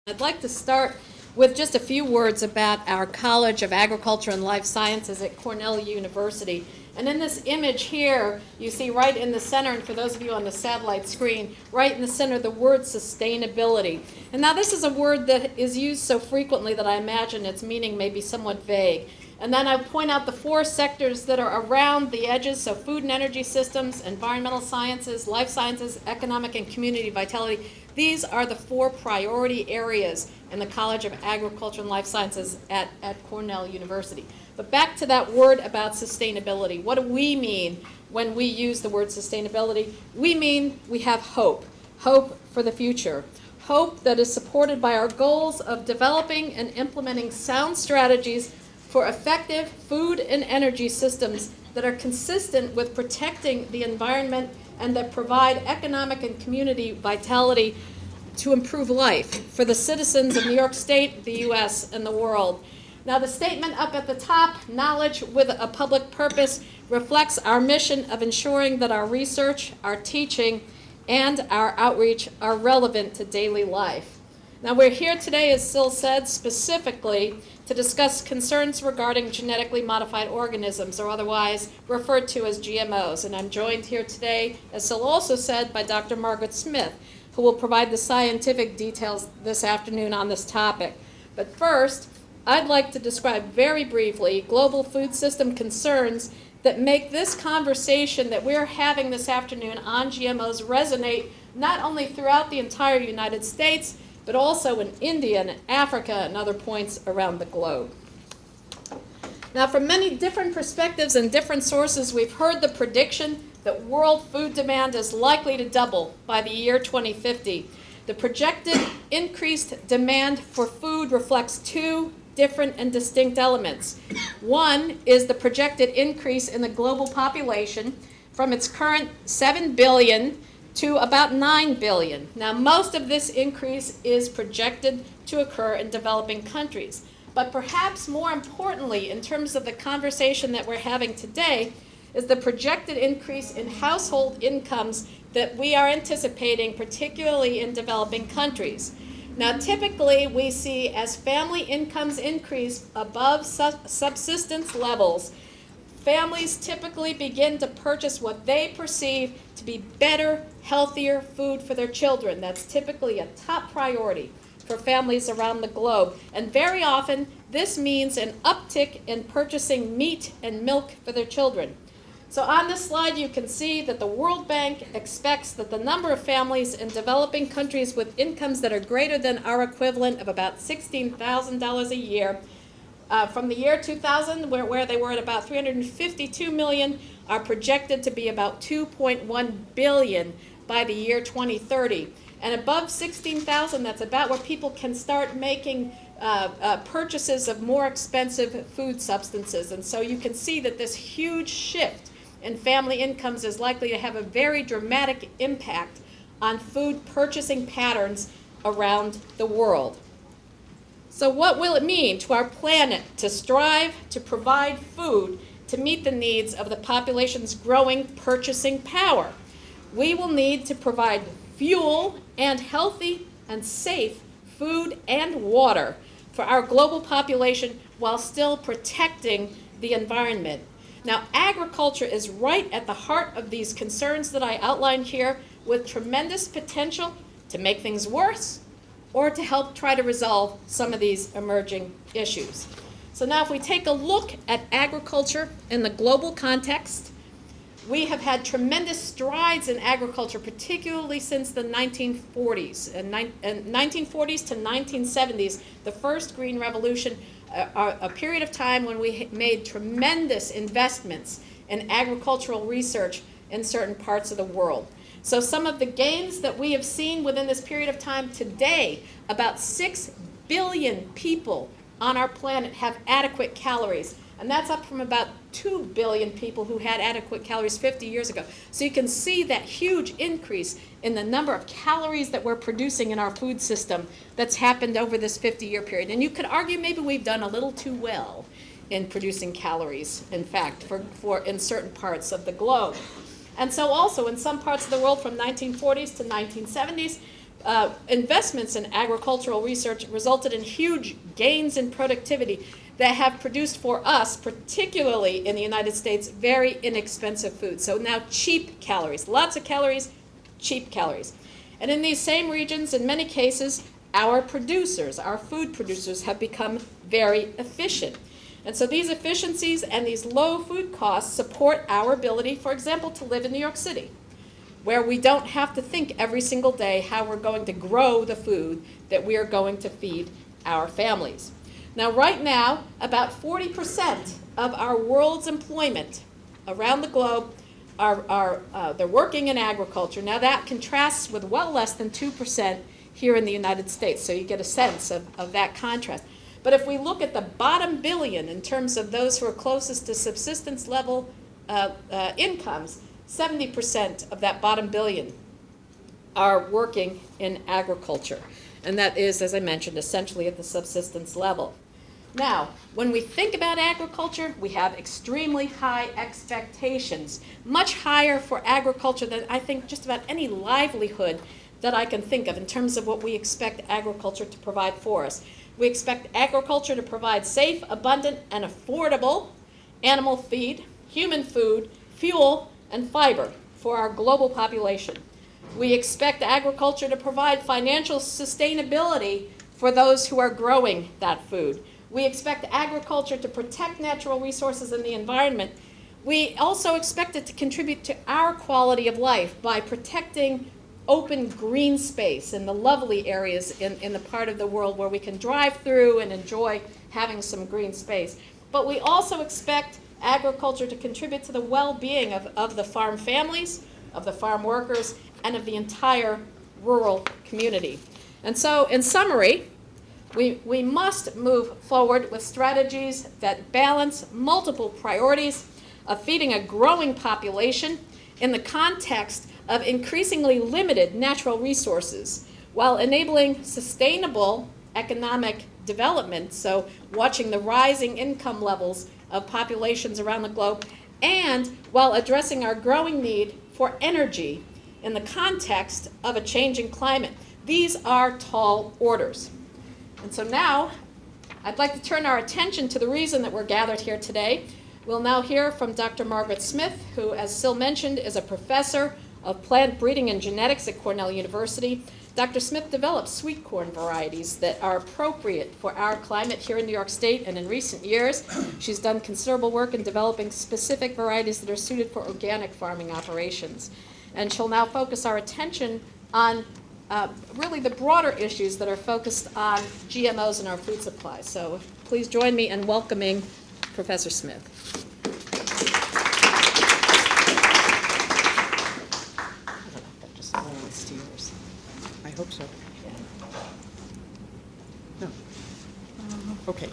I'd like to start with just a few words about our College of Agriculture and Life Sciences at Cornell University. And in this image here, you see right in the center, and for those of you on the satellite screen, right in the center, the word sustainability. And now this is a word that is used so frequently that I imagine its meaning may be somewhat vague. And then I point out the four sectors that are around the edges, so food and energy systems, environmental sciences, life sciences, economic and community vitality. These are the four priority areas in the College of Agriculture and Life Sciences at Cornell University. But back to that word about sustainability. What do we mean when we use the word sustainability? We mean we have hope for the future. Hope that is supported by our goals of developing and implementing sound strategies for effective food and energy systems that are consistent with protecting the environment and that provide economic and community vitality to improve life for the citizens of New York State, the U.S., and the world. Now, the statement up at the top, knowledge with a public purpose, reflects our mission of ensuring that our research, our teaching, and our outreach are relevant to daily life. Now, we're here today, as Sil said, specifically to discuss concerns regarding genetically modified organisms, or otherwise referred to as GMOs. And I'm joined here today, as Sil also said, by Dr. Margaret Smith, who will provide the scientific details this afternoon on this topic. But first, I'd like to describe very briefly global food system concerns that make this conversation that we're having this afternoon on GMOs resonate not only throughout the entire United States, but also in India and Africa and other points around the globe. Now, from many different perspectives and different sources, we've heard the prediction that world food demand is likely to double by the year 2050. The projected increased demand for food reflects two different and distinct elements. One is the projected increase in the global population from its current 7 billion to about 9 billion. Now, most of this increase is projected to occur in developing countries. But perhaps more importantly, in terms of the conversation that we're having today, is the projected increase in household incomes that we are anticipating, particularly in developing countries. Now, typically, we see as family incomes increase above subsistence levels, families typically begin to purchase what they perceive to be better, healthier food for their children. That's typically a top priority for families around the globe. And very often, this means an uptick in purchasing meat and milk for their children. So on this slide, you can see that the World Bank expects that the number of families in developing countries with incomes that are greater than our equivalent of about $16,000 a year from the year 2000, where they were at about 352 million, are projected to be about 2.1 billion by the year 2030. And above 16,000, that's about where people can start making purchases of more expensive food substances. And so you can see that this huge shift in family incomes is likely to have a very dramatic impact on food purchasing patterns around the world. So what will it mean to our planet to strive to provide food to meet the needs of the population's growing purchasing power? We will need to provide fuel and healthy and safe food and water for our global population while still protecting the environment. Now, agriculture is right at the heart of these concerns that I outlined here, with tremendous potential to make things worse or to help try to resolve some of these emerging issues. So now if we take a look at agriculture in the global context, we have had tremendous strides in agriculture, particularly since the 1940s. In 1940s to 1970s, the first Green Revolution, a period of time when we made tremendous investments in agricultural research in certain parts of the world. So some of the gains that we have seen within this period of time today, about 6 billion people on our planet have adequate calories. And that's up from about 2 billion people who had adequate calories 50 years ago. So you can see that huge increase in the number of calories that we're producing in our food system that's happened over this 50-year period. And you could argue maybe we've done a little too well in producing calories, in fact, for in certain parts of the globe. And so also in some parts of the world from 1940s to 1970s, investments in agricultural research resulted in huge gains in productivity that have produced for us, particularly in the United States, very inexpensive food. So now cheap calories, lots of calories, cheap calories. And in these same regions, in many cases, our producers, our food producers, have become very efficient. And so these efficiencies and these low food costs support our ability, for example, to live in New York City, where we don't have to think every single day how we're going to grow the food that we are going to feed our families. Now, right now, about 40% of our world's employment around the globe they're working in agriculture. Now, that contrasts with well less than 2% here in the United States, so you get a sense of that contrast. But if we look at the bottom billion in terms of those who are closest to subsistence level incomes, 70% of that bottom billion are working in agriculture. And that is, as I mentioned, essentially at the subsistence level. Now, when we think about agriculture, we have extremely high expectations, much higher for agriculture than I think just about any livelihood that I can think of in terms of what we expect agriculture to provide for us. We expect agriculture to provide safe, abundant, and affordable animal feed, human food, fuel, and fiber for our global population. We expect agriculture to provide financial sustainability for those who are growing that food. We expect agriculture to protect natural resources and the environment. We also expect it to contribute to our quality of life by protecting open green space in the lovely areas in the part of the world where we can drive through and enjoy having some green space. But we also expect agriculture to contribute to the well-being of the farm families, of the farm workers, and of the entire rural community. And so, in summary, we must move forward with strategies that balance multiple priorities of feeding a growing population in the context of increasingly limited natural resources while enabling sustainable economic development, so watching the rising income levels of populations around the globe, and while addressing our growing need for energy in the context of a changing climate. These are tall orders. And so now, I'd like to turn our attention to the reason that we're gathered here today. We'll now hear from Dr. Margaret Smith, who, as Sil mentioned, is a professor of plant breeding and genetics at Cornell University. Dr. Smith developed sweet corn varieties that are appropriate for our climate here in New York State, and in recent years, she's done considerable work in developing specific varieties that are suited for organic farming operations. And she'll now focus our attention on really the broader issues that are focused on GMOs in our food supply. So please join me in welcoming Professor Smith. I hope so. No. Okay.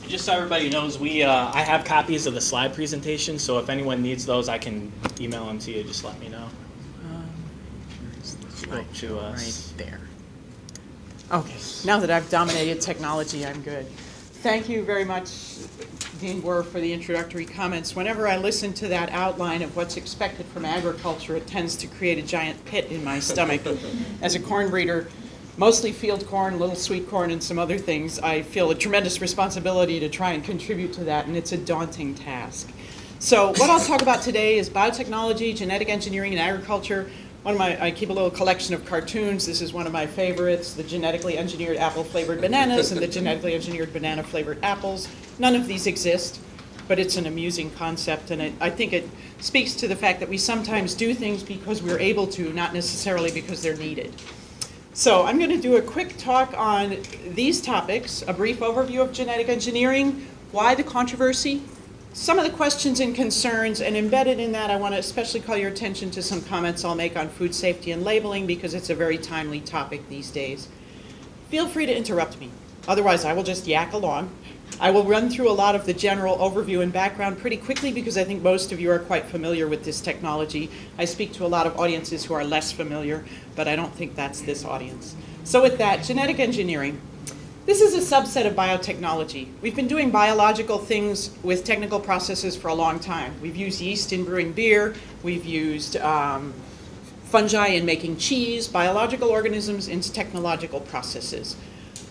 Just so everybody knows, I have copies of the slide presentation, so if anyone needs those, I can email them to you. Just let me know. Right to us. there. Okay, now that I've dominated technology, I'm good. Thank you very much, Dean Boor, for the introductory comments. Whenever I listen to that outline of what's expected from agriculture, it tends to create a giant pit in my stomach. As a corn breeder, mostly field corn, little sweet corn, and some other things, I feel a tremendous responsibility to try and contribute to that, and it's a daunting task. So what I'll talk about today is biotechnology, genetic engineering, and agriculture. I keep a little collection of cartoons. This is one of my favorites, the genetically engineered apple-flavored bananas and the genetically engineered banana-flavored apples. None of these exist, but it's an amusing concept, and I think it speaks to the fact that we sometimes do things because we're able to, not necessarily because they're needed. So I'm going to do a quick talk on these topics, a brief overview of genetic engineering, why the controversy, some of the questions and concerns, and embedded in that I want to especially call your attention to some comments I'll make on food safety and labeling because it's a very timely topic these days. Feel free to interrupt me, otherwise I will just yak along. I will run through a lot of the general overview and background pretty quickly because I think most of you are quite familiar with this technology. I speak to a lot of audiences who are less familiar, but I don't think that's this audience. So with that, genetic engineering. This is a subset of biotechnology. We've been doing biological things with technical processes for a long time. We've used yeast in brewing beer. We've used fungi in making cheese, biological organisms in technological processes.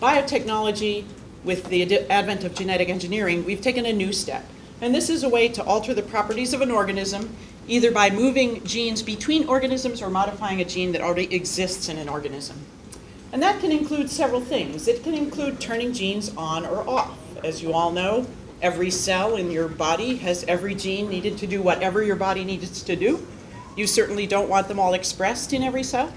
Biotechnology, with the advent of genetic engineering, we've taken a new step. And this is a way to alter the properties of an organism, either by moving genes between organisms or modifying a gene that already exists in an organism. And that can include several things. It can include turning genes on or off. As you all know, every cell in your body has every gene needed to do whatever your body needs to do. You certainly don't want them all expressed in every cell.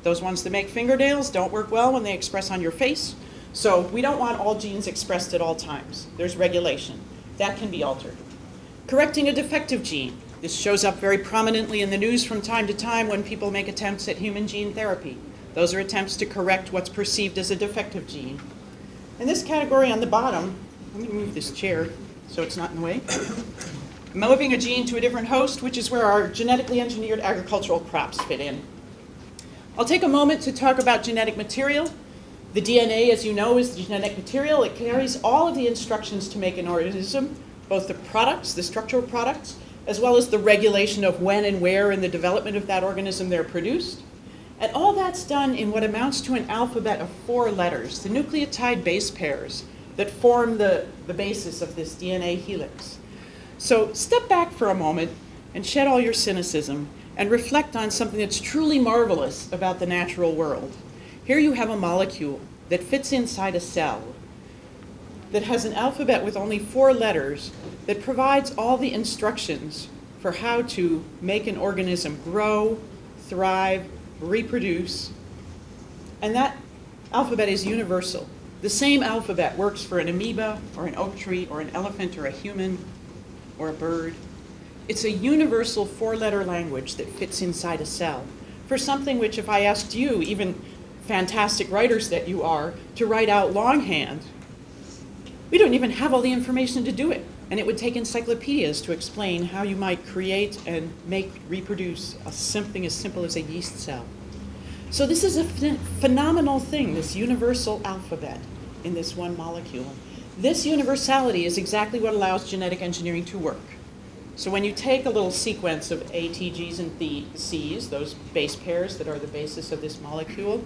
Those ones that make fingernails don't work well when they express on your face. So we don't want all genes expressed at all times. There's regulation. That can be altered. Correcting a defective gene. This shows up very prominently in the news from time to time when people make attempts at human gene therapy. Those are attempts to correct what's perceived as a defective gene. In this category on the bottom, let me move this chair so it's not in the way. Moving a gene to a different host, which is where our genetically engineered agricultural crops fit in. I'll take a moment to talk about genetic material. The DNA, as you know, is the genetic material. It carries all of the instructions to make an organism, both the products, the structural products, as well as the regulation of when and where in the development of that organism they're produced. And all that's done in what amounts to an alphabet of 4 letters, the nucleotide base pairs that form the basis of this DNA helix. So step back for a moment and shed all your cynicism and reflect on something that's truly marvelous about the natural world. Here you have a molecule that fits inside a cell that has an alphabet with only 4 letters that provides all the instructions for how to make an organism grow, thrive, reproduce. And that alphabet is universal. The same alphabet works for an amoeba or an oak tree or an elephant or a human or a bird. It's a universal 4-letter language that fits inside a cell for something which, if I asked you, even fantastic writers that you are, to write out longhand, we don't even have all the information to do it. And it would take encyclopedias to explain how you might create and reproduce something as simple as a yeast cell. So this is a phenomenal thing, this universal alphabet in this one molecule. This universality is exactly what allows genetic engineering to work. So when you take a little sequence of A, T, Gs, and Cs, those base pairs that are the basis of this molecule,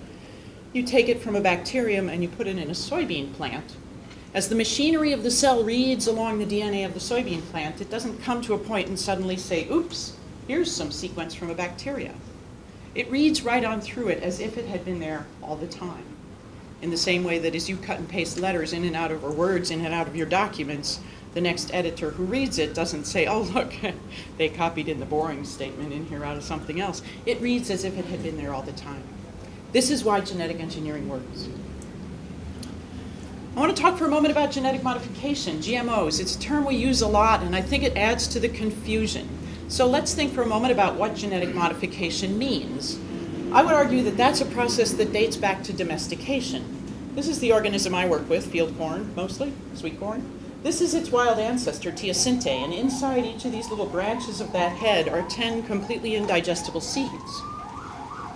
you take it from a bacterium and you put it in a soybean plant. As the machinery of the cell reads along the DNA of the soybean plant, it doesn't come to a point and suddenly say, oops, here's some sequence from a bacteria. It reads right on through it as if it had been there all the time. In the same way that as you cut and paste letters in and out of, or words in and out of your documents, the next editor who reads it doesn't say, oh, look, they copied in the boring statement in here out of something else. It reads as if it had been there all the time. This is why genetic engineering works. I want to talk for a moment about genetic modification, GMOs. It's a term we use a lot, and I think it adds to the confusion. So let's think for a moment about what genetic modification means. I would argue that that's a process that dates back to domestication. This is the organism I work with, field corn mostly, sweet corn. This is its wild ancestor, teosinte, and inside each of these little branches of that head are 10 completely indigestible seeds.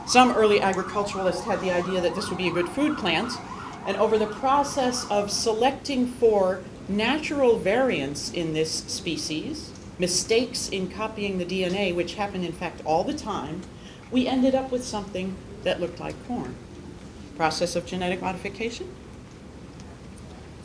Some early agriculturalists had the idea that this would be a good food plant, and over the process of selecting for natural variants in this species, mistakes in copying the DNA, which happen in fact all the time, we ended up with something that looked like corn. Process of genetic modification.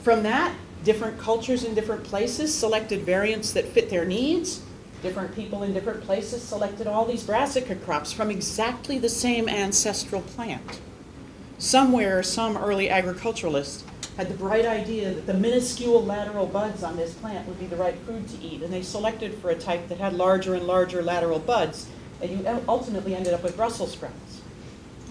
From that, different cultures in different places selected variants that fit their needs. Different people in different places selected all these brassica crops from exactly the same ancestral plant. Somewhere, some early agriculturalists had the bright idea that the minuscule lateral buds on this plant would be the right food to eat, and they selected for a type that had larger and larger lateral buds, and you ultimately ended up with Brussels sprouts.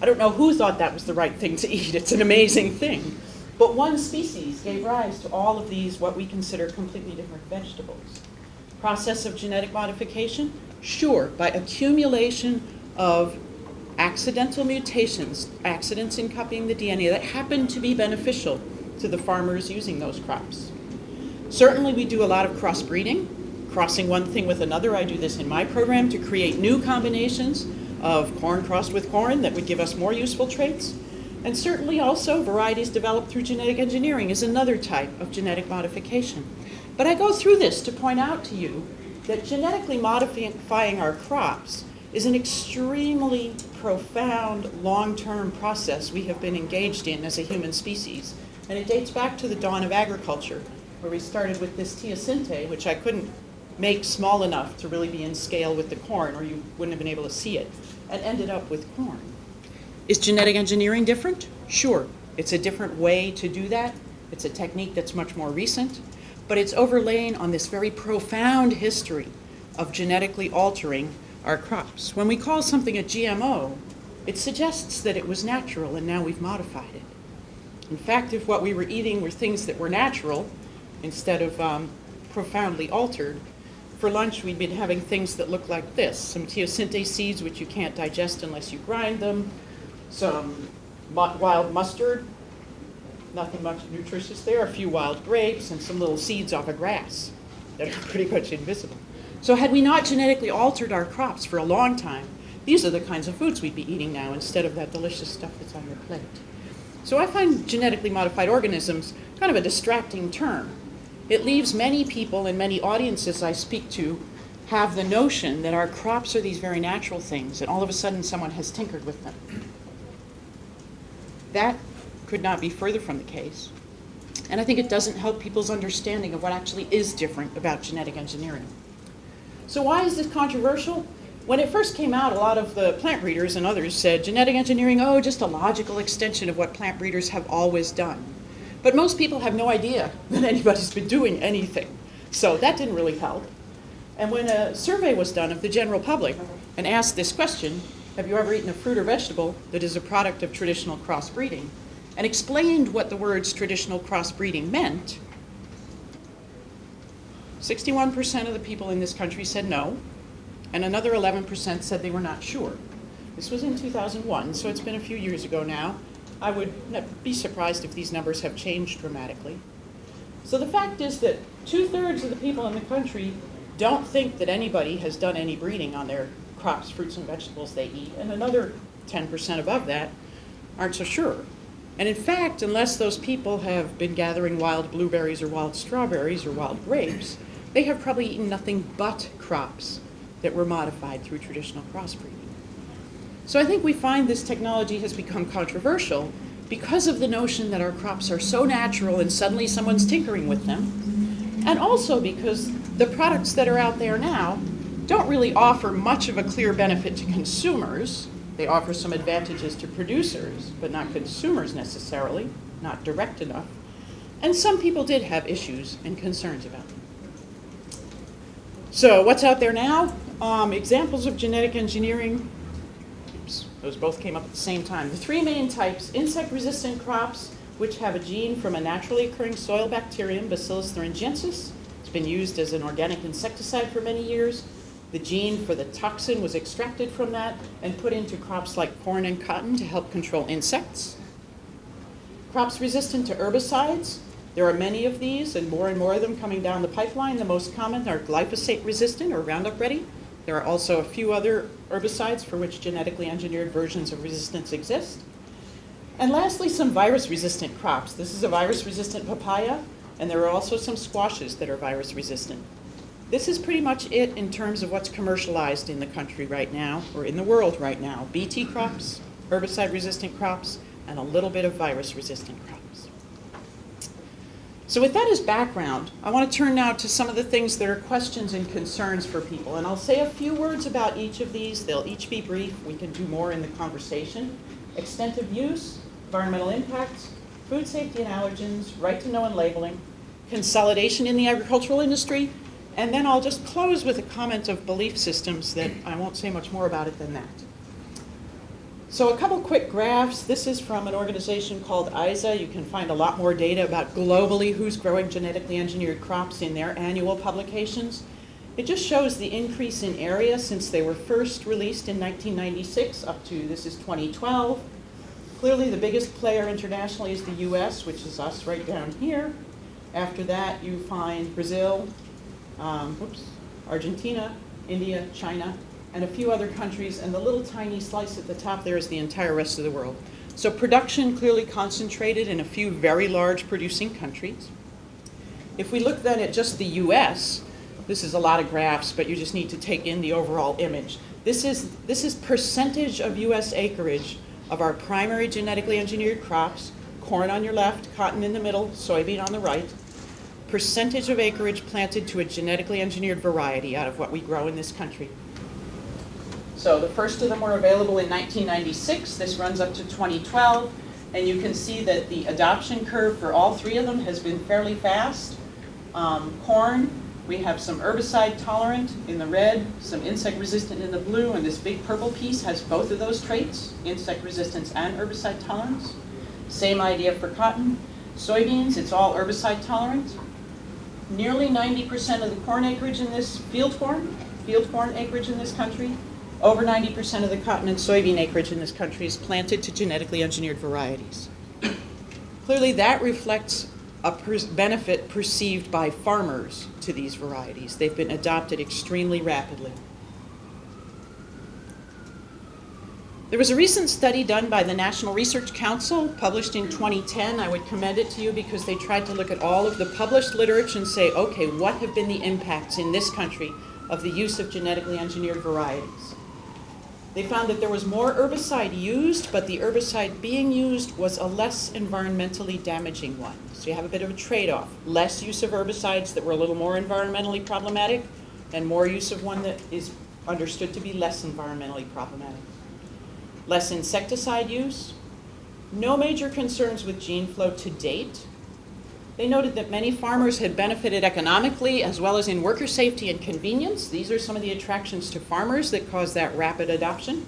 I don't know who thought that was the right thing to eat. It's an amazing thing. But one species gave rise to all of these, what we consider completely different vegetables. Process of genetic modification? Sure, by accumulation of accidental mutations, accidents in copying the DNA that happen to be beneficial to the farmers using those crops. Certainly we do a lot of crossbreeding, crossing one thing with another. I do this in my program to create new combinations of corn crossed with corn that would give us more useful traits. And certainly also varieties developed through genetic engineering is another type of genetic modification. But I go through this to point out to you that genetically modifying our crops is an extremely profound, long-term process we have been engaged in as a human species. And it dates back to the dawn of agriculture, where we started with this teosinte, which I couldn't make small enough to really be in scale with the corn, or you wouldn't have been able to see it, and ended up with corn. Is genetic engineering different? Sure. It's a different way to do that. It's a technique that's much more recent, but it's overlain on this very profound history of genetically altering our crops. When we call something a GMO, it suggests that it was natural and now we've modified it. In fact, if what we were eating were things that were natural instead of profoundly altered, for lunch we'd been having things that look like this: some teosinte seeds, which you can't digest unless you grind them, some wild mustard, nothing much nutritious there, a few wild grapes, and some little seeds off of grass that are pretty much invisible. So had we not genetically altered our crops for a long time, these are the kinds of foods we'd be eating now instead of that delicious stuff that's on your plate. So I find genetically modified organisms kind of a distracting term. It leaves many people and many audiences I speak to have the notion that our crops are these very natural things, and all of a sudden someone has tinkered with them. That could not be further from the case. And I think it doesn't help people's understanding of what actually is different about genetic engineering. So why is this controversial? When it first came out, a lot of the plant breeders and others said genetic engineering, oh, just a logical extension of what plant breeders have always done. But most people have no idea that anybody's been doing anything. So that didn't really help. And when a survey was done of the general public and asked this question, have you ever eaten a fruit or vegetable that is a product of traditional crossbreeding, and explained what the words traditional crossbreeding meant, 61% of the people in this country said no, and another 11% said they were not sure. This was in 2001, so it's been a few years ago now. I would be surprised if these numbers have changed dramatically. So the fact is that 2/3 of the people in the country don't think that anybody has done any breeding on their crops, fruits, and vegetables they eat, and another 10% above that aren't so sure. And in fact, unless those people have been gathering wild blueberries or wild strawberries or wild grapes, they have probably eaten nothing but crops that were modified through traditional crossbreeding. So I think we find this technology has become controversial because of the notion that our crops are so natural and suddenly someone's tinkering with them, and also because the products that are out there now don't really offer much of a clear benefit to consumers. They offer some advantages to producers, but not consumers necessarily, not direct enough. And some people did have issues and concerns about them. So what's out there now? Examples of genetic engineering. Oops, those both came up at the same time. The three main types: insect-resistant crops, which have a gene from a naturally occurring soil bacterium, Bacillus thuringiensis. It's been used as an organic insecticide for many years. The gene for the toxin was extracted from that and put into crops like corn and cotton to help control insects. Crops resistant to herbicides. There are many of these and more of them coming down the pipeline. The most common are glyphosate resistant or Roundup Ready. There are also a few other herbicides for which genetically engineered versions of resistance exist. And lastly, some virus resistant crops. This is a virus resistant papaya, and there are also some squashes that are virus resistant. This is pretty much it in terms of what's commercialized in the country right now, or in the world right now. BT crops, herbicide-resistant crops, and a little bit of virus-resistant crops. So with that as background, I want to turn now to some of the things that are questions and concerns for people. And I'll say a few words about each of these. They'll each be brief. We can do more in the conversation. Extent of use, environmental impacts, food safety and allergens, right to know and labeling, consolidation in the agricultural industry, and then I'll just close with a comment of belief systems that I won't say much more about it than that. So a couple quick graphs. This is from an organization called ISA. You can find a lot more data about globally who's growing genetically engineered crops in their annual publications. It just shows the increase in area since they were first released in 1996 up to, this is 2012. Clearly the biggest player internationally is the US, which is us right down here. After that you find Brazil, Argentina, India, China, and a few other countries, and the little tiny slice at the top there is the entire rest of the world. So production clearly concentrated in a few very large producing countries. If we look then at just the US, this is a lot of graphs, but you just need to take in the overall image. This is percentage of U.S. acreage of our primary genetically engineered crops, corn on your left, cotton in the middle, soybean on the right, percentage of acreage planted to a genetically engineered variety out of what we grow in this country. So the first of them were available in 1996. This runs up to 2012. And you can see that the adoption curve for all three of them has been fairly fast. Corn, we have some herbicide tolerant in the red, some insect resistant in the blue, and this big purple piece has both of those traits, insect resistance and herbicide tolerance. Same idea for cotton. Soybeans, it's all herbicide tolerant. Nearly 90% of the corn acreage in this, field corn acreage in this country, over 90% of the cotton and soybean acreage in this country is planted to genetically engineered varieties. Clearly that reflects a benefit perceived by farmers to these varieties. They've been adopted extremely rapidly. There was a recent study done by the National Research Council, published in 2010. I would commend it to you because they tried to look at all of the published literature and say, okay, what have been the impacts in this country of the use of genetically engineered varieties? They found that there was more herbicide used, but the herbicide being used was a less environmentally damaging one. So you have a bit of a trade-off. Less use of herbicides that were a little more environmentally problematic, and more use of one that is understood to be less environmentally problematic. Less insecticide use. No major concerns with gene flow to date. They noted that many farmers had benefited economically as well as in worker safety and convenience. These are some of the attractions to farmers that caused that rapid adoption.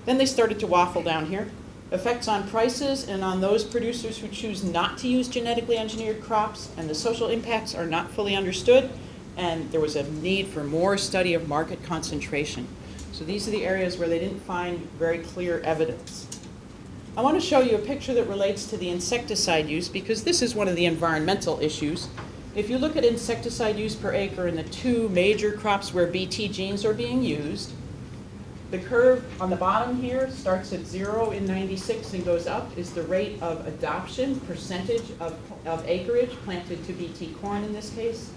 Then they started to waffle down here. Effects on prices and on those producers who choose not to use genetically engineered crops, and the social impacts are not fully understood, and there was a need for more study of market concentration. So these are the areas where they didn't find very clear evidence. I want to show you a picture that relates to the insecticide use because this is one of the environmental issues. If you look at insecticide use per acre in the two major crops where Bt genes are being used, the curve on the bottom here starts at 0 in 96 and goes up is the rate of adoption, percentage of acreage planted to Bt corn in this case.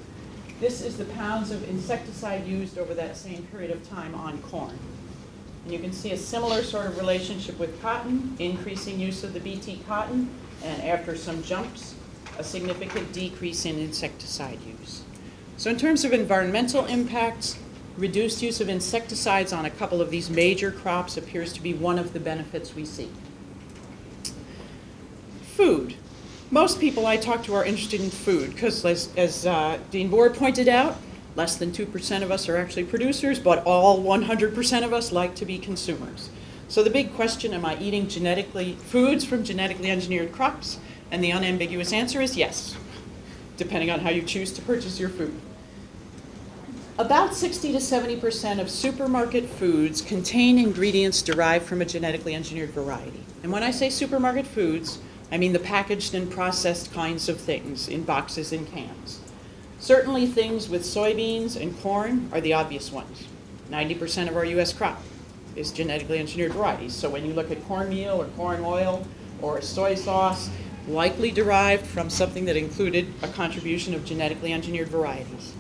This is the pounds of insecticide used over that same period of time on corn. And you can see a similar sort of relationship with cotton, increasing use of the Bt cotton, and after some jumps, a significant decrease in insecticide use. So in terms of environmental impacts, reduced use of insecticides on a couple of these major crops appears to be one of the benefits we see. Food. Most people I talk to are interested in food because, as Dean Boor pointed out, less than 2% of us are actually producers, but all 100% of us like to be consumers. So the big question, am I eating foods from genetically engineered crops? And the unambiguous answer is yes, depending on how you choose to purchase your food. About 60 to 70% of supermarket foods contain ingredients derived from a genetically engineered variety. And when I say supermarket foods, I mean the packaged and processed kinds of things in boxes and cans. Certainly things with soybeans and corn are the obvious ones. 90% of our US crop is genetically engineered varieties. So when you look at cornmeal or corn oil or soy sauce, likely derived from something that included a contribution of genetically engineered varieties.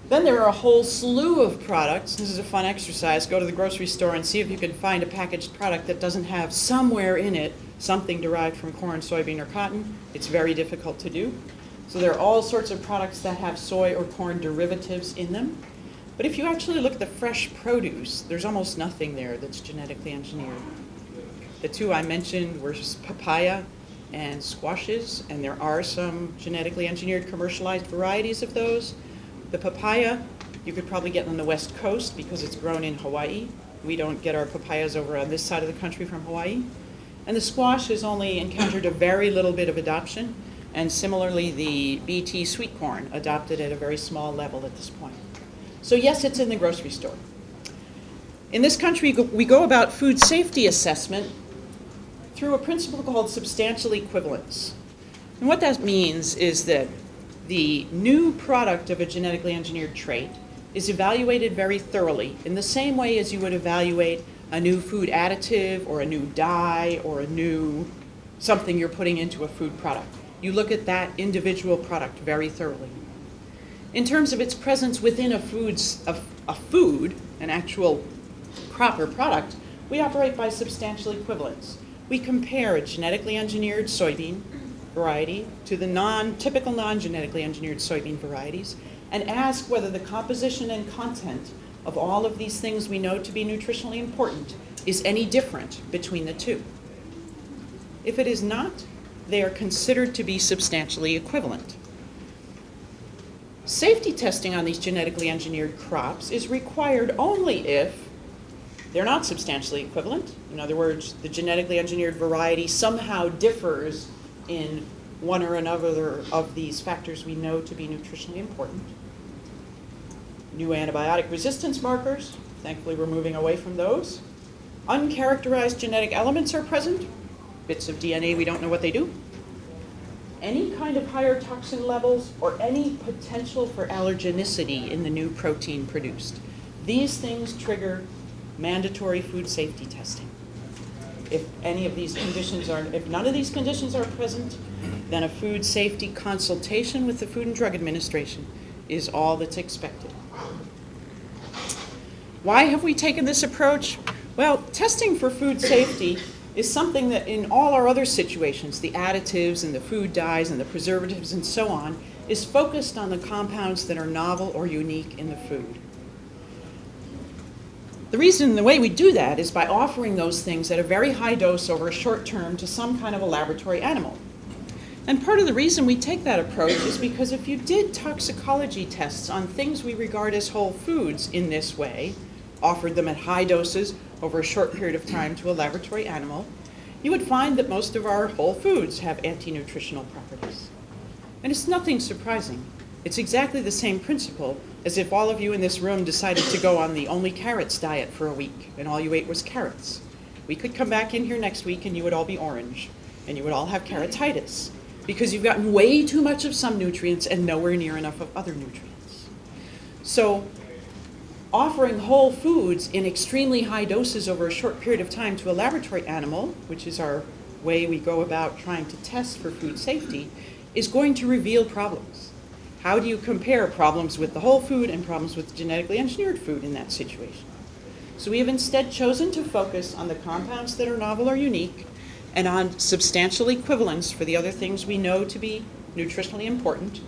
Then there are a whole slew of products. This is a fun exercise. Go to the grocery store and see if you can find a packaged product that doesn't have somewhere in it something derived from corn, soybean, or cotton. It's very difficult to do. So there are all sorts of products that have soy or corn derivatives in them. But if you actually look at the fresh produce, there's almost nothing there that's genetically engineered. The two I mentioned were papaya and squashes, and there are some genetically engineered commercialized varieties of those. The papaya, you could probably get on the West Coast because it's grown in Hawaii. We don't get our papayas over on this side of the country from Hawaii. And the squash has only encountered a very little bit of adoption. And similarly, the Bt sweet corn adopted at a very small level at this point. So yes, it's in the grocery store. In this country, we go about food safety assessment through a principle called substantial equivalence. And what that means is that the new product of a genetically engineered trait is evaluated very thoroughly in the same way as you would evaluate a new food additive or a new dye or a new something you're putting into a food product. You look at that individual product very thoroughly. In terms of its presence within a food, an actual crop or product, we operate by substantial equivalence. We compare a genetically engineered soybean variety to the typical non-genetically engineered soybean varieties and ask whether the composition and content of all of these things we know to be nutritionally important is any different between the two. If it is not, they are considered to be substantially equivalent. Safety testing on these genetically engineered crops is required only if they're not substantially equivalent. In other words, the genetically engineered variety somehow differs in one or another of these factors we know to be nutritionally important. New antibiotic resistance markers, thankfully we're moving away from those. Uncharacterized genetic elements are present, bits of DNA we don't know what they do. Any kind of higher toxin levels or any potential for allergenicity in the new protein produced. These things trigger mandatory food safety testing. If none of these conditions are present, then a food safety consultation with the Food and Drug Administration is all that's expected. Why have we taken this approach? Well, testing for food safety is something that in all our other situations, the additives and the food dyes and the preservatives and so on, is focused on the compounds that are novel or unique in the food. The way we do that is by offering those things at a very high dose over a short term to some kind of a laboratory animal. And part of the reason we take that approach is because if you did toxicology tests on things we regard as whole foods in this way, offered them at high doses over a short period of time to a laboratory animal, you would find that most of our whole foods have anti-nutritional properties. And it's nothing surprising. It's exactly the same principle as if all of you in this room decided to go on the only carrots diet for a week and all you ate was carrots. We could come back in here next week and you would all be orange and you would all have carrotitis because you've gotten way too much of some nutrients and nowhere near enough of other nutrients. So offering whole foods in extremely high doses over a short period of time to a laboratory animal, which is our way we go about trying to test for food safety, is going to reveal problems. How do you compare problems with the whole food and problems with genetically engineered food in that situation? So we have instead chosen to focus on the compounds that are novel or unique and on substantial equivalence for the other things we know to be nutritionally important,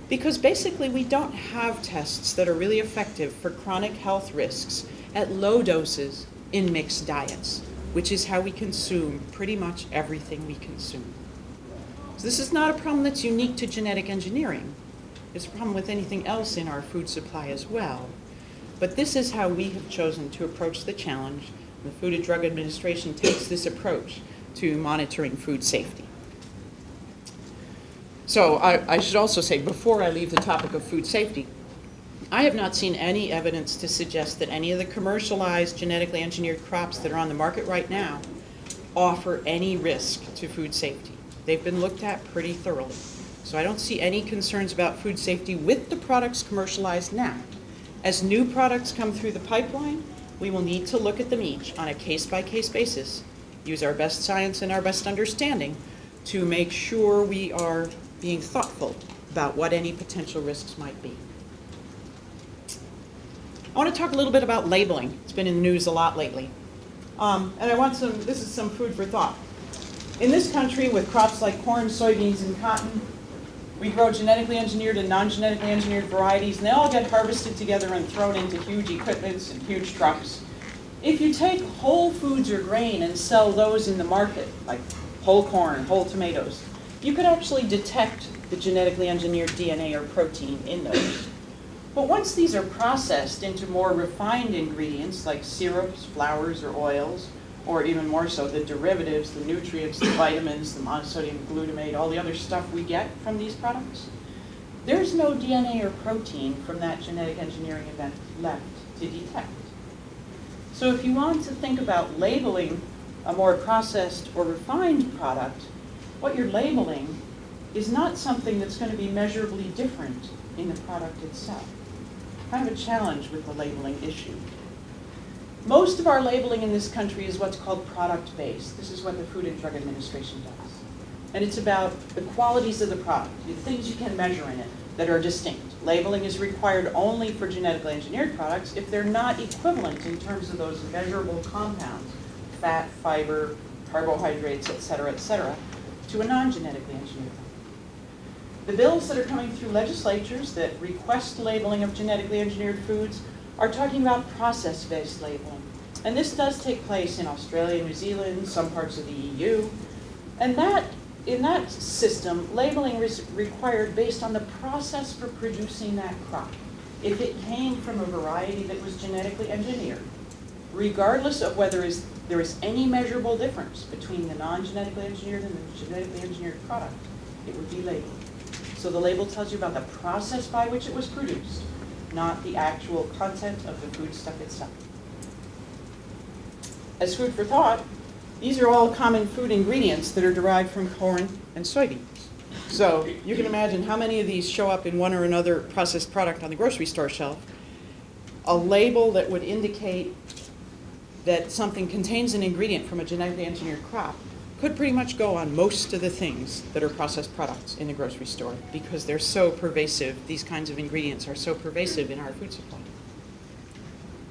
because basically we don't have tests that are really effective for chronic health risks at low doses in mixed diets, which is how we consume pretty much everything we consume. So this is not a problem that's unique to genetic engineering. It's a problem with anything else in our food supply as well. But this is how we have chosen to approach the challenge. The Food and Drug Administration takes this approach to monitoring food safety. So I should also say, before I leave the topic of food safety, I have not seen any evidence to suggest that any of the commercialized genetically engineered crops that are on the market right now offer any risk to food safety. They've been looked at pretty thoroughly. So I don't see any concerns about food safety with the products commercialized now. As new products come through the pipeline, we will need to look at them each on a case-by-case basis, use our best science and our best understanding to make sure we are being thoughtful about what any potential risks might be. I want to talk a little bit about labeling. It's been in the news a lot lately. And this is some food for thought. In this country, with crops like corn, soybeans, and cotton, we grow genetically engineered and non-genetically engineered varieties, and they all get harvested together and thrown into huge equipments and huge trucks. If you take whole foods or grain and sell those in the market, like whole corn, whole tomatoes, you could actually detect the genetically engineered DNA or protein in those. But once these are processed into more refined ingredients like syrups, flours, or oils, or even more so the derivatives, the nutrients, the vitamins, the monosodium glutamate, all the other stuff we get from these products, there's no DNA or protein from that genetic engineering event left to detect. So if you want to think about labeling a more processed or refined product, what you're labeling is not something that's going to be measurably different in the product itself. Kind of a challenge with the labeling issue. Most of our labeling in this country is what's called product-based. This is what the Food and Drug Administration does. And it's about the qualities of the product, the things you can measure in it, that are distinct. Labeling is required only for genetically engineered products if they're not equivalent in terms of those measurable compounds, fat, fiber, carbohydrates, et cetera, to a non-genetically engineered product. The bills that are coming through legislatures that request labeling of genetically engineered foods are talking about process-based labeling. And this does take place in Australia, New Zealand, some parts of the EU. And in that system, labeling is required based on the process for producing that crop. If it came from a variety that was genetically engineered, regardless of whether there is any measurable difference between the non-genetically engineered and the genetically engineered product, it would be labeled. So the label tells you about the process by which it was produced, not the actual content of the foodstuff itself. As food for thought, these are all common food ingredients that are derived from corn and soybeans. So you can imagine how many of these show up in one or another processed product on the grocery store shelf. A label that would indicate that something contains an ingredient from a genetically engineered crop could pretty much go on most of the things that are processed products in the grocery store because they're so pervasive, these kinds of ingredients are so pervasive in our food supply.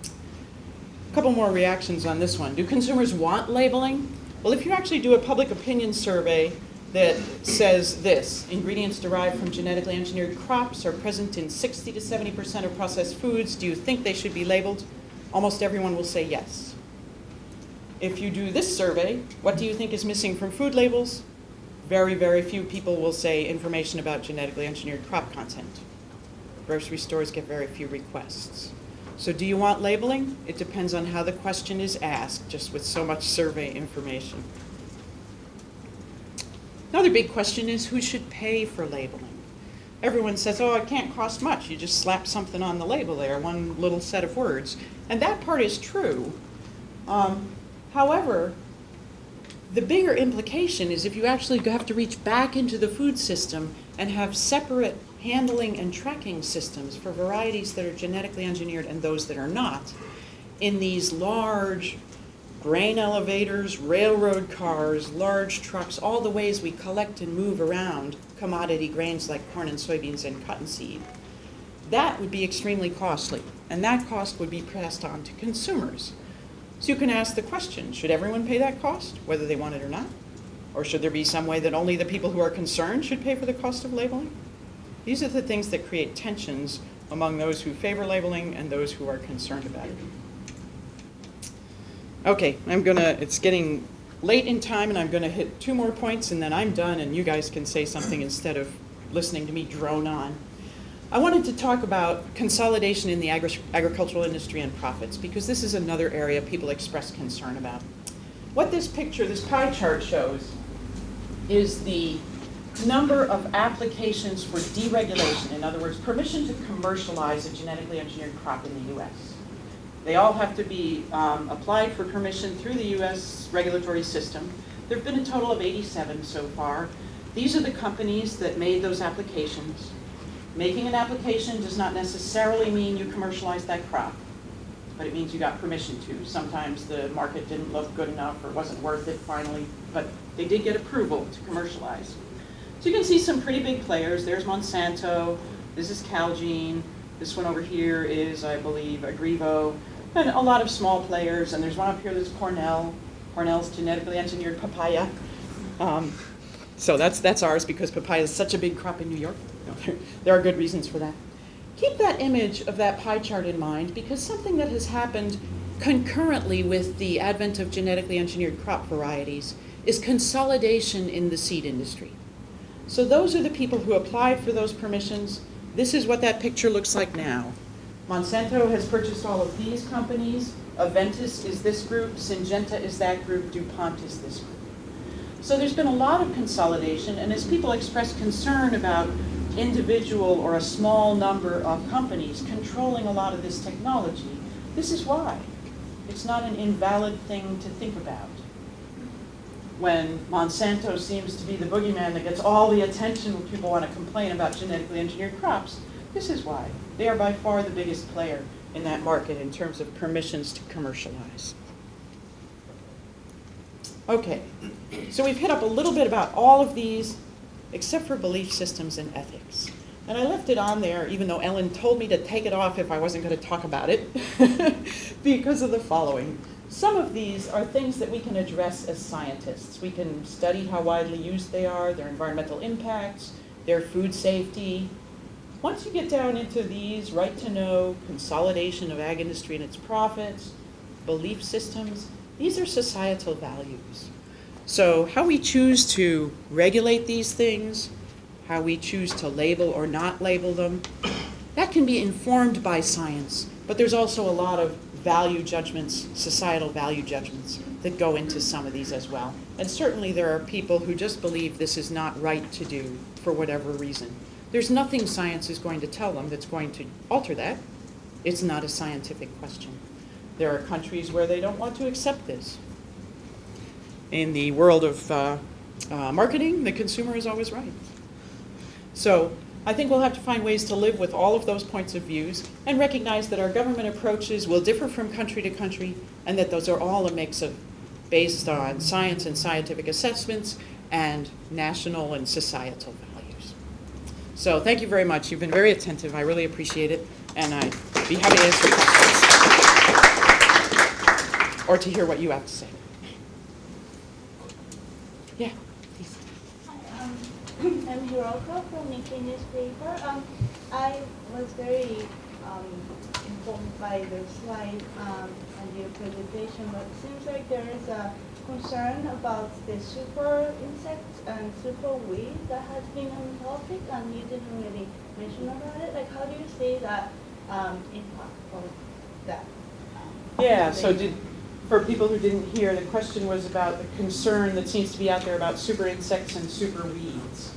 A couple more reactions on this one. Do consumers want labeling? Well, if you actually do a public opinion survey that says this, ingredients derived from genetically engineered crops are present in 60 to 70% of processed foods, do you think they should be labeled? Almost everyone will say yes. If you do this survey, what do you think is missing from food labels? Very, very few people will say information about genetically engineered crop content. Grocery stores get very few requests. So do you want labeling? It depends on how the question is asked, just with so much survey information. Another big question is who should pay for labeling? Everyone says, oh, it can't cost much. You just slap something on the label there, one little set of words. And that part is true. However, the bigger implication is if you actually have to reach back into the food system and have separate handling and tracking systems for varieties that are genetically engineered and those that are not, in these large grain elevators, railroad cars, large trucks, all the ways we collect and move around commodity grains like corn and soybeans and cottonseed, that would be extremely costly, and that cost would be passed on to consumers. So you can ask the question, should everyone pay that cost, whether they want it or not? Or should there be some way that only the people who are concerned should pay for the cost of labeling? These are the things that create tensions among those who favor labeling and those who are concerned about it. Okay, it's getting late in time and I'm gonna hit 2 more points and then I'm done and you guys can say something instead of listening to me drone on. I wanted to talk about consolidation in the agricultural industry and profits because this is another area people express concern about. What this picture, this pie chart shows is the number of applications for deregulation, in other words, permission to commercialize a genetically engineered crop in the US. They all have to be applied for permission through the US regulatory system. There have been a total of 87 so far. These are the companies that made those applications. Making an application does not necessarily mean you commercialize that crop, but it means you got permission to. Sometimes the market didn't look good enough or wasn't worth it finally, but they did get approval to commercialize. So you can see some pretty big players. There's Monsanto, this is Calgene, this one over here is, I believe, Agrivo, and a lot of small players, and there's one up here that's Cornell. Cornell's genetically engineered papaya. So that's ours because papaya is such a big crop in New York. There are good reasons for that. Keep that image of that pie chart in mind because something that has happened concurrently with the advent of genetically engineered crop varieties is consolidation in the seed industry. So those are the people who applied for those permissions. This is what that picture looks like now. Monsanto has purchased all of these companies. Aventis is this group. Syngenta is that group. DuPont is this group. So there's been a lot of consolidation, and as people express concern about individual or a small number of companies controlling a lot of this technology, this is why. It's not an invalid thing to think about. When Monsanto seems to be the boogeyman that gets all the attention when people want to complain about genetically engineered crops, this is why. They are by far the biggest player in that market in terms of permissions to commercialize. Okay, so we've hit up a little bit about all of these, except for belief systems and ethics. And I left it on there, even though Ellen told me to take it off if I wasn't going to talk about it, because of the following. Some of these are things that we can address as scientists. We can study how widely used they are, their environmental impacts, their food safety. Once you get down into these, right to know, consolidation of ag industry and its profits, belief systems, these are societal values. So how we choose to regulate these things, how we choose to label or not label them, that can be informed by science, but there's also a lot of value judgments, societal value judgments that go into some of these as well. And certainly there are people who just believe this is not right to do for whatever reason. There's nothing science is going to tell them that's going to alter that. It's not a scientific question. There are countries where they don't want to accept this. In the world of marketing, the consumer is always right. So I think we'll have to find ways to live with all of those points of views and recognize that our government approaches will differ from country to country and that those are all a mix of based on science and scientific assessments and national and societal values. So thank you very much. You've been very attentive. I really appreciate it. And I'd be happy to answer questions or to hear what you have to say. Yeah, please. Hi, I'm Hiroko from Nikkei newspaper. I was very informed by the slide and your presentation, but it seems like there is a concern about the super insects and super weed that has been on the topic, and you didn't really mention about it. Like, how do you see that impact of that? Yeah, so for people who didn't hear, the question was about the concern that seems to be out there about super insects and super weeds.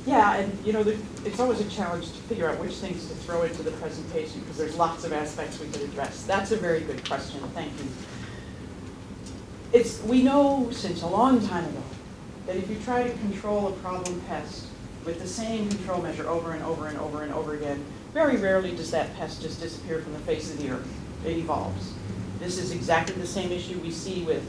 Yeah, and you know, it's always a challenge to figure out which things to throw into the presentation because there's lots of aspects we could address. That's a very good question, thank you. We know since a long time ago that if you try to control a problem pest with the same control measure over and over and over and over again, very rarely does that pest just disappear from the face of the earth. It evolves. This is exactly the same issue we see with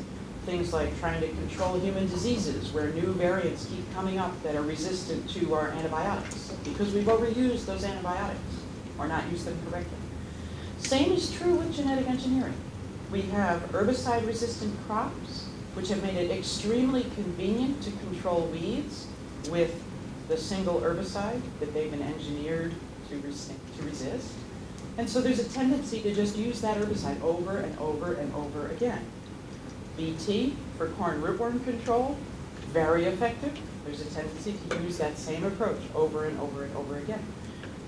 things like trying to control human diseases, where new variants keep coming up that are resistant to our antibiotics because we've overused those antibiotics or not used them correctly. Same is true with genetic engineering. We have herbicide-resistant crops, which have made it extremely convenient to control weeds with the single herbicide that they've been engineered to resist. And so there's a tendency to just use that herbicide over and over and over again. BT for corn rootworm control, very effective. There's a tendency to use that same approach over and over and over again.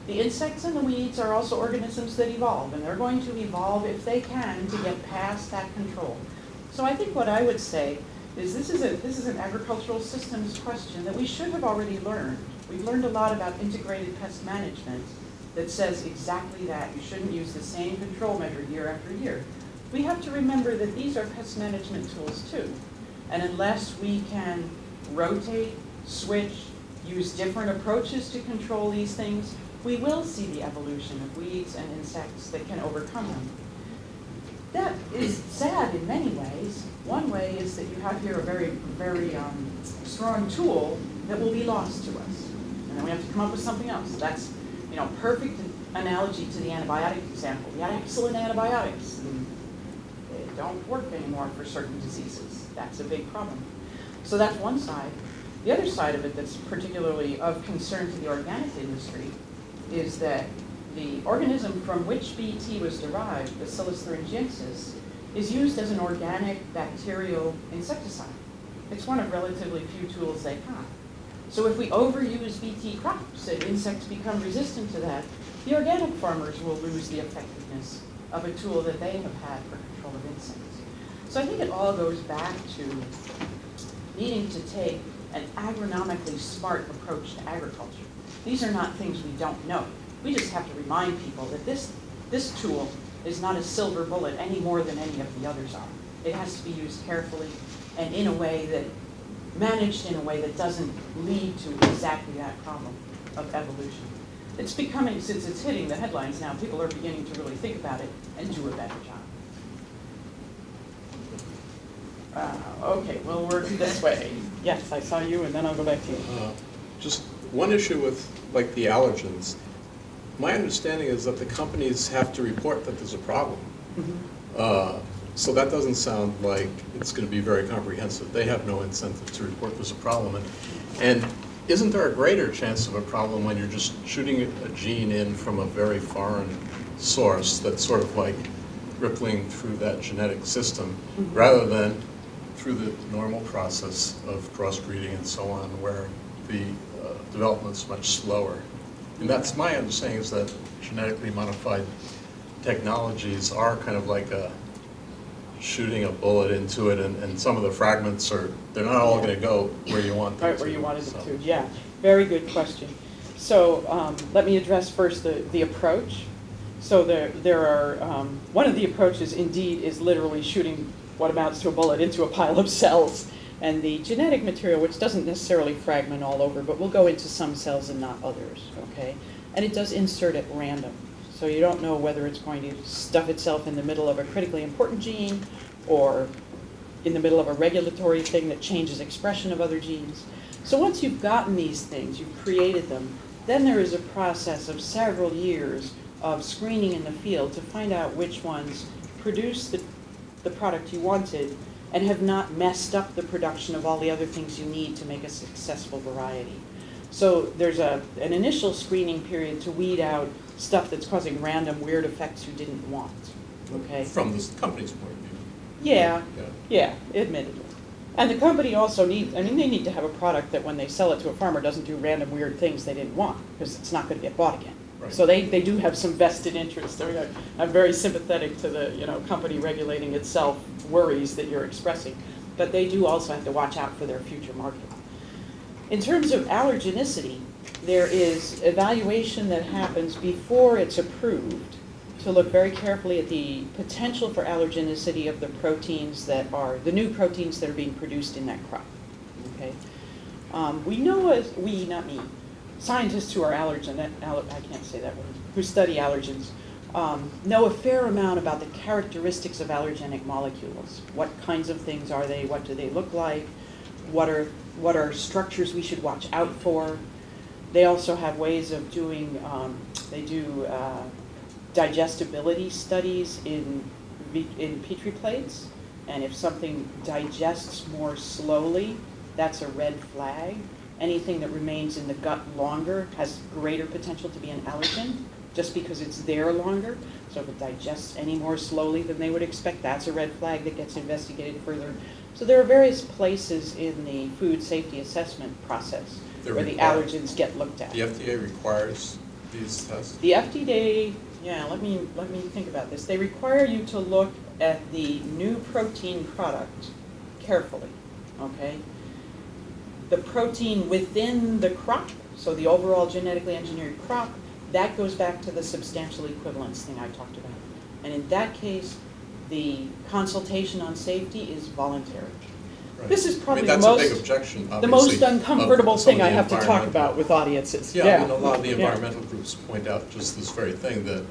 The insects and the weeds are also organisms that evolve, and they're going to evolve if they can to get past that control. So I think what I would say is this is an agricultural systems question that we should have already learned. We've learned a lot about integrated pest management that says exactly that. You shouldn't use the same control measure year after year. We have to remember that these are pest management tools too. And unless we can rotate, switch, use different approaches to control these things, we will see the evolution of weeds and insects that can overcome them. That is sad in many ways. One way is that you have here a very, very strong tool that will be lost to us. And then we have to come up with something else. That's, perfect analogy to the antibiotic example. We had excellent antibiotics. They don't work anymore for certain diseases. That's a big problem. So that's one side. The other side of it that's particularly of concern to the organic industry is that the organism from which BT was derived, Bacillus thuringiensis, is used as an organic bacterial insecticide. It's one of relatively few tools they have. So if we overuse BT crops and insects become resistant to that, the organic farmers will lose the effectiveness of a tool that they have had for control of insects. So I think it all goes back to needing to take an agronomically smart approach to agriculture. These are not things we don't know. We just have to remind people that this tool is not a silver bullet any more than any of the others are. It has to be used carefully and in a way that, managed in a way that doesn't lead to exactly that problem of evolution. It's becoming, since it's hitting the headlines now, people are beginning to really think about it and do a better job. Okay, we'll work this way. Yes, I saw you, and then I'll go back to you. Just one issue with like the allergens, my understanding is that the companies have to report that there's a problem. So that doesn't sound like it's going to be very comprehensive. They have no incentive to report there's a problem. And isn't there a greater chance of a problem when you're just shooting a gene in from a very foreign source that's sort of like rippling through that genetic system, rather than through the normal process of crossbreeding and so on, where the development's much slower? And that's my understanding, is that genetically modified technologies are kind of like shooting a bullet into it, and some of the fragments they're not all going to go where you want them Right, to. where you wanted so. it to, yeah. Very good question. So let me address first the approach. So there are, one of the approaches indeed is literally shooting what amounts to a bullet into a pile of cells. And the genetic material, which doesn't necessarily fragment all over, but will go into some cells and not others, okay? And it does insert at random. So you don't know whether it's going to stuff itself in the middle of a critically important gene or in the middle of a regulatory thing that changes expression of other genes. So once you've gotten these things, you've created them, then there is a process of several years of screening in the field to find out which ones produce the product you wanted and have not messed up the production of all the other things you need to make a successful variety. So there's an initial screening period to weed out stuff that's causing random weird effects you didn't want, okay? From the company's point of view. Yeah, admittedly. And the company also needs, they need to have a product that when they sell it to a farmer doesn't do random weird things they didn't want, because it's not going to get bought again. Right. So they do have some vested interest. I'm very sympathetic to the company regulating itself worries that you're expressing, but they do also have to watch out for their future market. In terms of allergenicity, there is evaluation that happens before it's approved to look very carefully at the potential for allergenicity of the proteins that are, the new proteins that are being produced in that crop, okay? We know, not me, scientists who are I can't say that word, who study allergens, know a fair amount about the characteristics of allergenic molecules. What kinds of things are they? What do they look like? What are structures we should watch out for? They also have ways of doing, they do digestibility studies in Petri plates. And if something digests more slowly, that's a red flag. Anything that remains in the gut longer has greater potential to be an allergen, just because it's there longer. So if it digests any more slowly than they would expect, that's a red flag that gets investigated further. So there are various places in the food safety assessment process where the allergens get looked at. The FDA requires these tests? The FDA, let me think about this. They require you to look at the new protein product carefully, okay? The protein within the crop, so the overall genetically engineered crop, that goes back to the substantial equivalence thing I talked about. And in that case, the consultation on safety is voluntary. Right. This is probably that's the a big objection, most obviously, uncomfortable of some thing of I the have to talk environmental- about with audiences. Yeah, I mean, a lot of the environmental groups point out just this very thing, that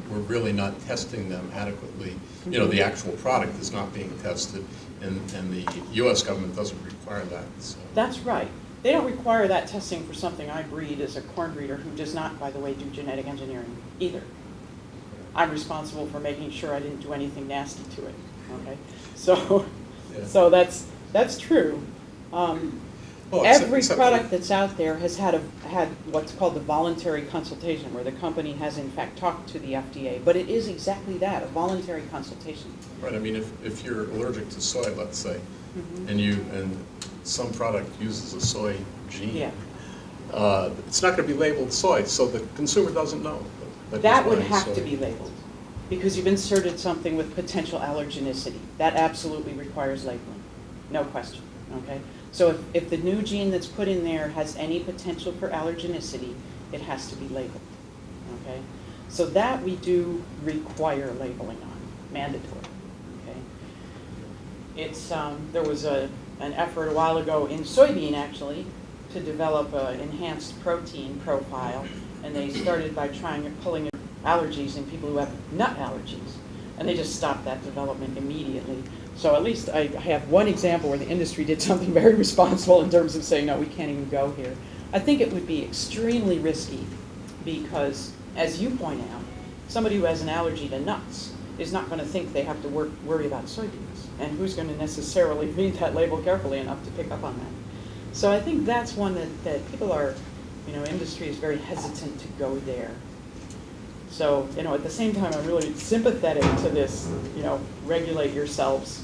we're really not testing them adequately. You know, the actual product is not being tested, and the U.S. government doesn't require that. So. That's right. They don't require that testing for something I breed as a corn breeder who does not, by the way, do genetic engineering either. I'm responsible for making sure I didn't do anything nasty to it, okay? So, Yeah. so that's true. Well, Every except product that's out there has had what's called the voluntary consultation, where the company has in fact talked to the FDA, but it is exactly that, a voluntary consultation. Right, I mean, if you're allergic to soy, let's say, Mhm. and some product uses a soy gene, Yeah. it's not going to be labeled soy, so the consumer doesn't know. That would he's buying have soy. to be labeled, because you've inserted something with potential allergenicity. That absolutely requires labeling, no question, okay? So if the new gene that's put in there has any potential for allergenicity, it has to be labeled, okay? So that we do require labeling on, mandatory, okay? It's, there was an effort a while ago in soybean, actually, to develop an enhanced protein profile, and they started by pulling allergies in people who have nut allergies, and they just stopped that development immediately. So at least I have one example where the industry did something very responsible in terms of saying, no, we can't even go here. I think it would be extremely risky because, as you point out, somebody who has an allergy to nuts is not going to think they have to worry about soybeans. And who's going to necessarily read that label carefully enough to pick up on that? So I think that's one that people are, industry is very hesitant to go there. So, at the same time, I'm really sympathetic to this, regulate yourselves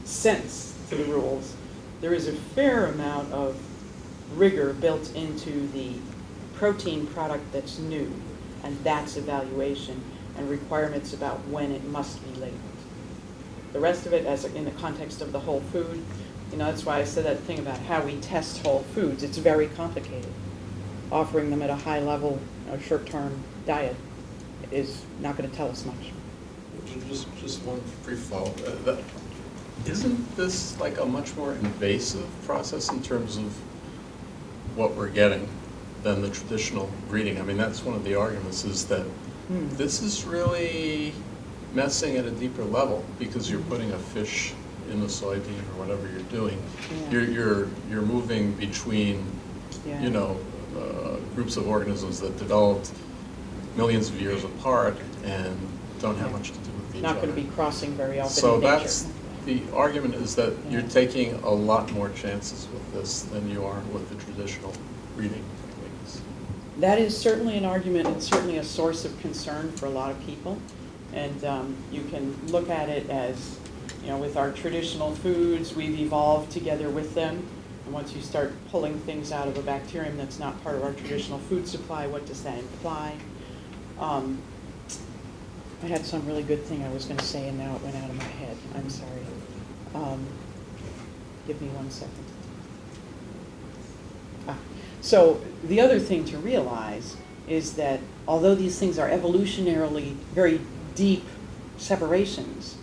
sense to the rules. There is a fair amount of rigor built into the protein product that's new, and that's evaluation and requirements about when it must be labeled. The rest of it, as in the context of the whole food, that's why I said that thing about how we test whole foods. It's very complicated. Offering them at a high level, short-term diet is not going to tell us much. Just one brief follow-up. Isn't this like a much more invasive process in terms of what we're getting than the traditional breeding? I mean, that's one of the arguments, is that this is really messing at a deeper level because you're putting a fish in a soybean or whatever you're doing. Yeah. You're moving between, Yeah. Groups of organisms that developed millions of years apart and don't have much to do with each Not other. going to be crossing very often So in nature. that's, the argument is that you're taking a lot more chances with this than you are with the traditional breeding techniques. That is certainly an argument and certainly a source of concern for a lot of people. And you can look at it as, with our traditional foods, we've evolved together with them. And once you start pulling things out of a bacterium that's not part of our traditional food supply, what does that imply? I had some really good thing I was going to say, and now it went out of my head. I'm sorry. Give me 1 second. So the other thing to realize is that although these things are evolutionarily very deep separations,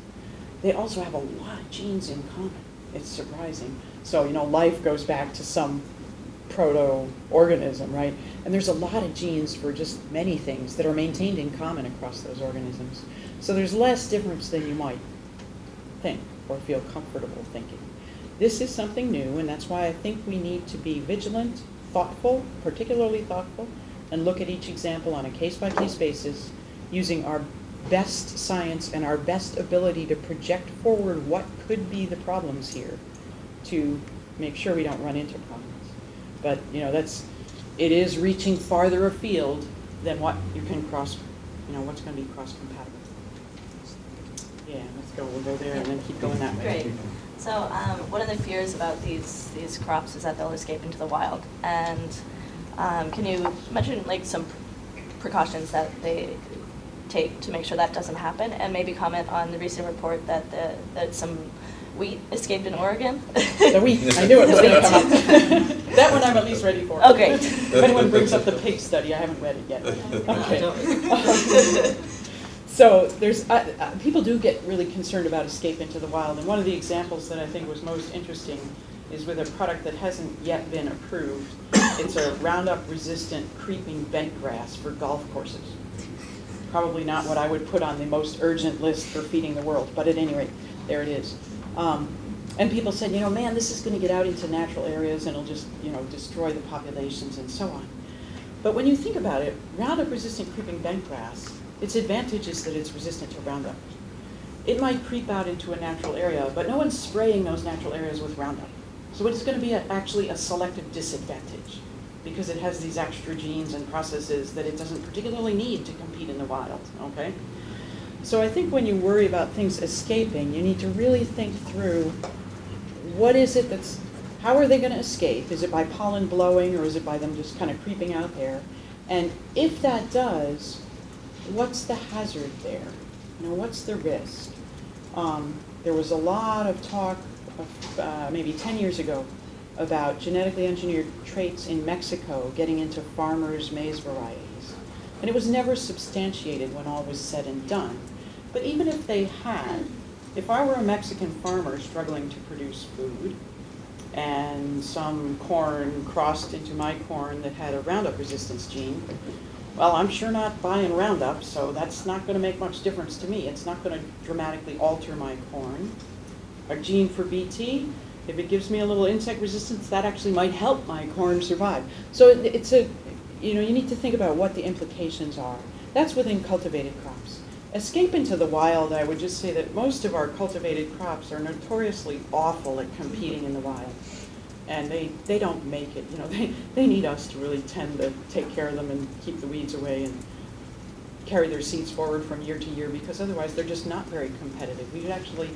they also have a lot of genes in common. It's surprising. So, life goes back to some proto-organism, right? And there's a lot of genes for just many things that are maintained in common across those organisms. So there's less difference than you might think or feel comfortable thinking. This is something new, and that's why I think we need to be vigilant, thoughtful, particularly thoughtful, and look at each example on a case-by-case basis using our best science and our best ability to project forward what could be the problems here to make sure we don't run into problems. But, it is reaching farther afield than what you can cross, what's going to be cross-compatible. Yeah, let's go. We'll go there and then keep going that way. Great. So one of the fears about these crops is that they'll escape into the wild. And can you mention some precautions that they take to make sure that doesn't happen, and maybe comment on the recent report that some wheat escaped in Oregon? The wheat, I knew it was going to come up. That one I'm at least ready for. Okay. If anyone brings up the pig study, I haven't read it yet. Okay. So there's people do get really concerned about escape into the wild, and one of the examples that I think was most interesting is with a product that hasn't yet been approved. It's a Roundup-resistant creeping bent grass for golf courses. Probably not what I would put on the most urgent list for feeding the world, but at any rate, there it is. And people said, man, this is going to get out into natural areas and it'll just, destroy the populations and so on. But when you think about it, Roundup-resistant creeping bent grass, its advantage is that it's resistant to Roundup. It might creep out into a natural area, but no one's spraying those natural areas with Roundup. So it's going to be actually a selective disadvantage because it has these extra genes and processes that it doesn't particularly need to compete in the wild, okay? So I think when you worry about things escaping, you need to really think through what is it how are they going to escape? Is it by pollen blowing or is it by them just kind of creeping out there? And if that does, what's the hazard there? What's the risk? There was a lot of talk maybe 10 years ago about genetically engineered traits in Mexico getting into farmers' maize varieties. And it was never substantiated when all was said and done. But even if they had, if I were a Mexican farmer struggling to produce food and some corn crossed into my corn that had a Roundup resistance gene, well, I'm sure not buying Roundup, so that's not going to make much difference to me. It's not going to dramatically alter my corn. A gene for BT, If it gives me a little insect resistance, that actually might help my corn survive. So it's a, you need to think about what the implications are. That's within cultivated crops. Escape into the wild, I would just say that most of our cultivated crops are notoriously awful at competing in the wild. And they don't make it, they need us to really tend to take care of them and keep the weeds away and carry their seeds forward from year to year, because otherwise they're just not very competitive. We've actually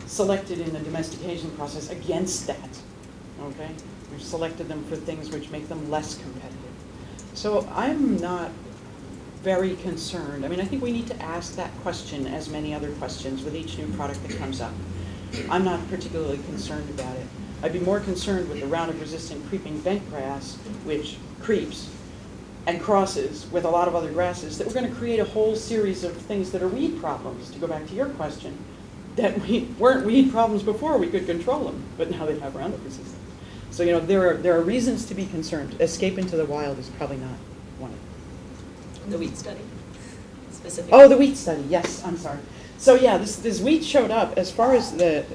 selected in the domestication process against that, okay? We've selected them for things which make them less competitive. So I'm not very concerned. I mean, I think we need to ask that question as many other questions with each new product that comes up. I'm not particularly concerned about it. I'd be more concerned with the Roundup resistant creeping bent grass, which creeps and crosses with a lot of other grasses, that we're going to create a whole series of things that are weed problems, to go back to your question, that weren't weed problems before. We could control them, but now they have Roundup resistance. So there are reasons to be concerned. Escape into the wild is probably not one of them. The wheat study, specifically. Oh, the wheat study, yes, I'm sorry. So yeah, this wheat showed up. As far as the,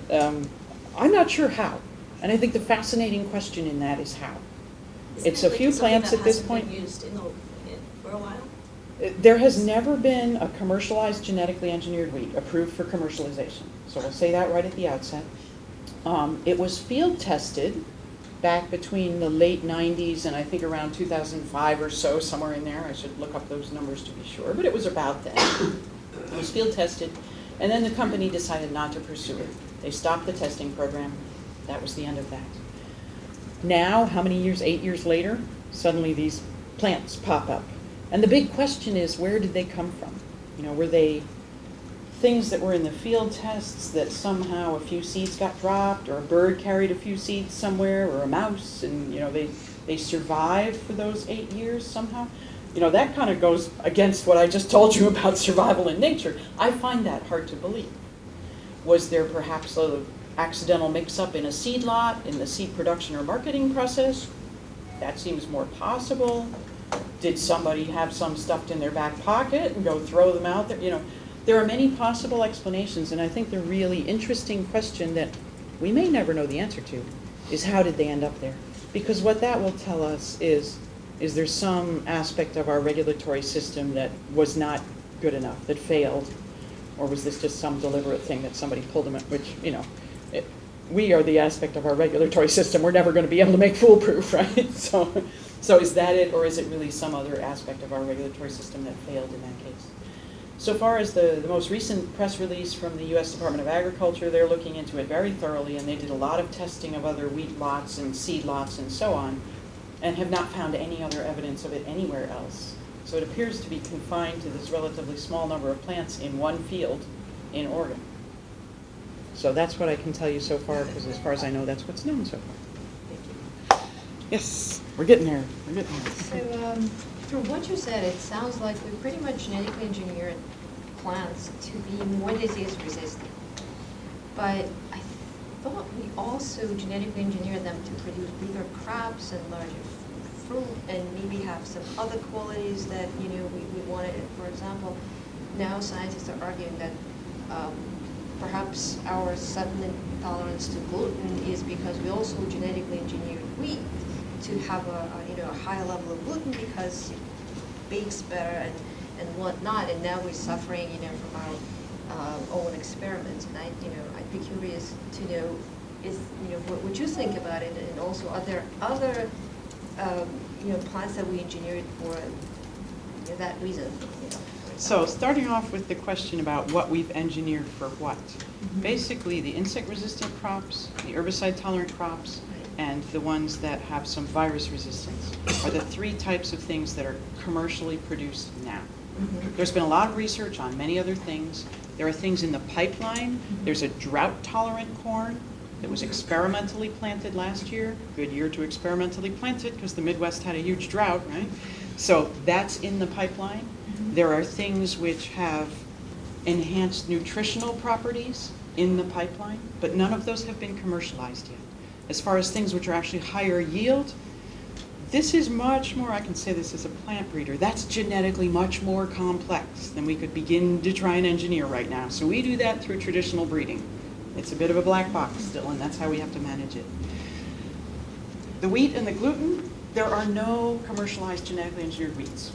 I'm not sure how. And I think the fascinating question in that is how. It's a few plants at this point. Used for a while? There has never been a commercialized genetically engineered wheat approved for commercialization. So we'll say that right at the outset. It was field tested back between the late 90s and I think around 2005 or so, somewhere in there. I should look up those numbers to be sure, but it was about then. It was field tested, and then the company decided not to pursue it. They stopped the testing program. That was the end of that. Now, how many years, 8 years later, suddenly these plants pop up. And the big question is, where did they come from? Were they things that were in the field tests that somehow a few seeds got dropped, or a bird carried a few seeds somewhere, or a mouse, and they survived for those 8 years somehow? That kind of goes against what I just told you about survival in nature. I find that hard to believe. Was there perhaps a accidental mix-up in a seed lot, in the seed production or marketing process? That seems more possible. Did somebody have some stuffed in their back pocket and go throw them out there? There are many possible explanations, and I think the really interesting question that we may never know the answer to is, how did they end up there? Because what that will tell us is there some aspect of our regulatory system that was not good enough, that failed, or was this just some deliberate thing that somebody pulled them at, which, we are the aspect of our regulatory system we're never going to be able to make foolproof, right? So is that it, or is it really some other aspect of our regulatory system that failed in that case? So far as the most recent press release from the U.S. Department of Agriculture, they're looking into it very thoroughly, and they did a lot of testing of other wheat lots and seed lots and so on, and have not found any other evidence of it anywhere else. So it appears to be confined to this relatively small number of plants in one field in Oregon. So that's what I can tell you so far, because as far as I know, that's what's known so far. Yes, we're getting there. So, from what you said, it sounds like we pretty much genetically engineered plants to be more disease resistant. But I thought we also genetically engineered them to produce bigger crops and larger fruit, and maybe have some other qualities that we wanted. For example, now scientists are arguing that perhaps our sudden intolerance to gluten is because we also genetically engineered wheat to have a higher level of gluten because it bakes better and whatnot, and now we're suffering from our own experiments. And I'd be curious to know what you think about it, and also are there other plants that we engineered for that reason? So starting off with the question about what we've engineered for what. Mm-hmm. Basically, the insect-resistant crops, the herbicide-tolerant crops, and the ones that have some virus resistance are the three types of things that are commercially produced now. Mm-hmm. There's been a lot of research on many other things. There are things in the pipeline. Mm-hmm. There's a drought-tolerant corn that was experimentally planted last year. Good year to experimentally plant it because the Midwest had a huge drought, right? So that's in the pipeline. Mm-hmm. There are things which have enhanced nutritional properties in the pipeline, but none of those have been commercialized yet. As far as things which are actually higher yield, this is much more, I can say this as a plant breeder, that's genetically much more complex than we could begin to try and engineer right now. So we do that through traditional breeding. It's a bit of a black box still, and that's how we have to manage it. The wheat and the gluten, there are no commercialized genetically engineered wheats.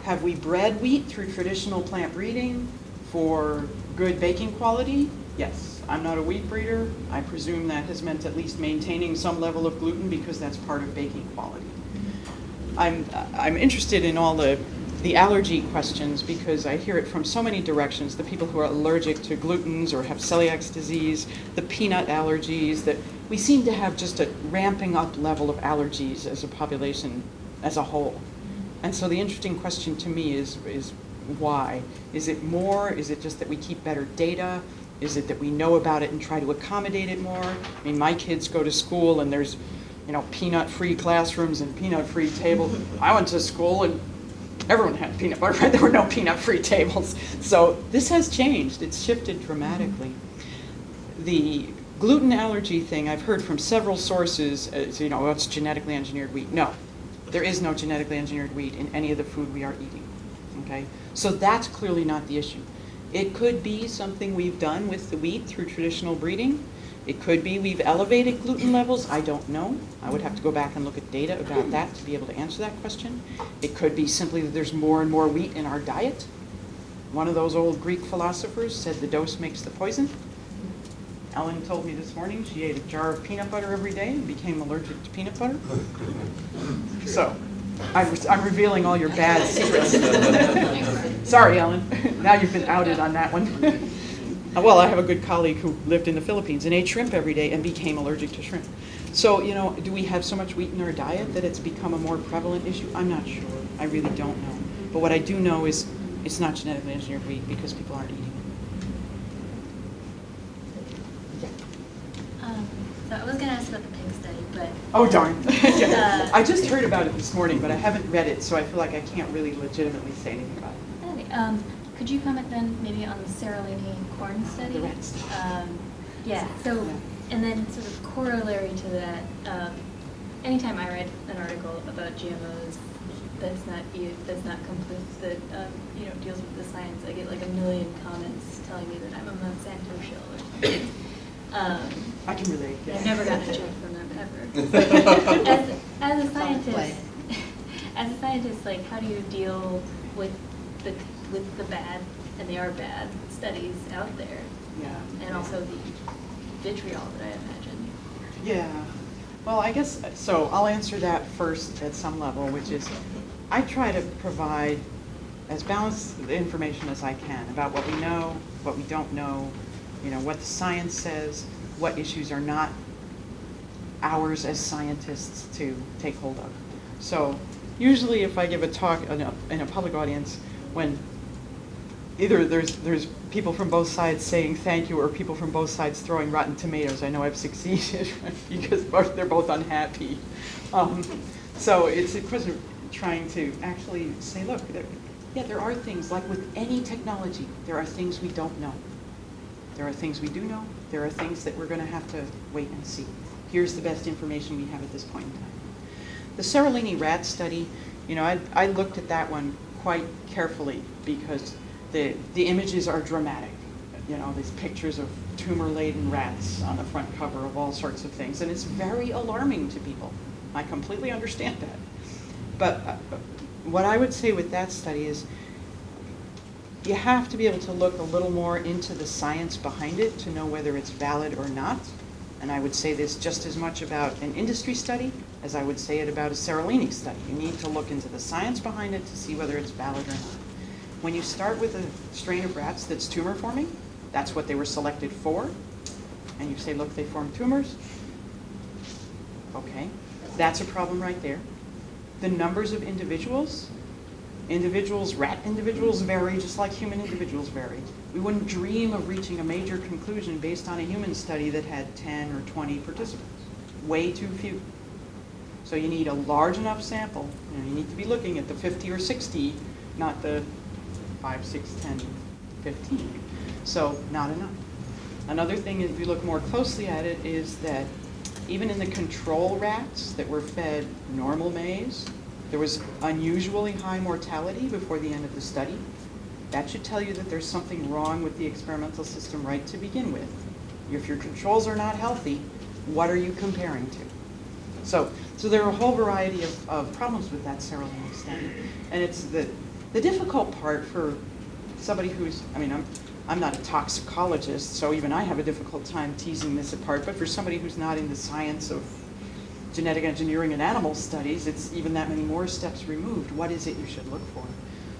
Have we bred wheat through traditional plant breeding for good baking quality? Yes. I'm not a wheat breeder. I presume that has meant at least maintaining some level of gluten because that's part of baking quality. I'm interested in all the allergy questions because I hear it from so many directions. The people who are allergic to glutens or have celiac disease, the peanut allergies, that we seem to have just a ramping up level of allergies as a population as a whole. And so the interesting question to me is why? Is it more? Is it just that we keep better data? Is it that we know about it and try to accommodate it more? I mean, my kids go to school and there's, peanut-free classrooms and peanut-free tables. I went to school and everyone had peanut butter, right? There were no peanut-free tables. So this has changed. It's shifted dramatically. The gluten allergy thing, I've heard from several sources, it's genetically engineered wheat. No, there is no genetically engineered wheat in any of the food we are eating, okay? So that's clearly not the issue. It could be something we've done with the wheat through traditional breeding. It could be we've elevated gluten levels. I don't know. I would have to go back and look at data about that to be able to answer that question. It could be simply that there's more and more wheat in our diet. One of those old Greek philosophers said the dose makes the poison. Ellen told me this morning she ate a jar of peanut butter every day and became allergic to peanut butter. So I'm revealing all your bad secrets. Sorry, Ellen. Now you've been outed on that one. Well, I have a good colleague who lived in the Philippines and ate shrimp every day and became allergic to shrimp. So, do we have so much wheat in our diet that it's become a more prevalent issue? I'm not sure. I really don't know. But what I do know is it's not genetically engineered wheat because people aren't eating it. So I was going to ask about the pig study, but... Oh, darn. Yeah. I just heard about it this morning, but I haven't read it, so I feel like I can't really legitimately say anything about it. Okay, could you comment then maybe on the Seralini corn study? The rat study. Yeah, so, and then sort of corollary to that, anytime I read an article about GMOs that's not complete, that, deals with the science, I get like a million comments telling me that I'm a Monsanto shill or something. I can relate. Yeah. I've never gotten a check from them ever. As a scientist, like, how do you deal with the bad, and they are bad, studies out there? Yeah. And also the vitriol that I imagine. Yeah. Well, I guess, so I'll answer that first at some level, which is I try to provide as balanced information as I can about what we know, what we don't know, what the science says, what issues are not ours as scientists to take hold of. So usually if I give a talk in a public audience, when either there's people from both sides saying thank you or people from both sides throwing rotten tomatoes, I know I've succeeded because they're both unhappy. So it's a question of trying to actually say, look, there are things, like with any technology, there are things we don't know. There are things we do know. There are things that we're going to have to wait and see. Here's the best information we have at this point in time. The Seralini rat study, I looked at that one quite carefully because the images are dramatic. These pictures of tumor-laden rats on the front cover of all sorts of things, and it's very alarming to people. I completely understand that. But what I would say with that study is you have to be able to look a little more into the science behind it to know whether it's valid or not. And I would say this just as much about an industry study as I would say it about a Seralini study. You need to look into the science behind it to see whether it's valid or not. When you start with a strain of rats that's tumor forming, that's what they were selected for, and you say, look, they form tumors, okay, that's a problem right there. The numbers of individuals, rat individuals vary just like human individuals vary. We wouldn't dream of reaching a major conclusion based on a human study that had 10 or 20 participants. Way too few. So you need a large enough sample. You need to be looking at the 50 or 60, not the 5, 6, 10, 15. So not enough. Another thing, if you look more closely at it, is that even in the control rats that were fed normal maize, there was unusually high mortality before the end of the study. That should tell you that there's something wrong with the experimental system right to begin with. If your controls are not healthy, what are you comparing to? So there are a whole variety of problems with that serologic study. And it's the difficult part for somebody who's, I mean, I'm not a toxicologist, so even I have a difficult time teasing this apart, but for somebody who's not in the science of genetic engineering and animal studies, it's even that many more steps removed. What is it you should look for?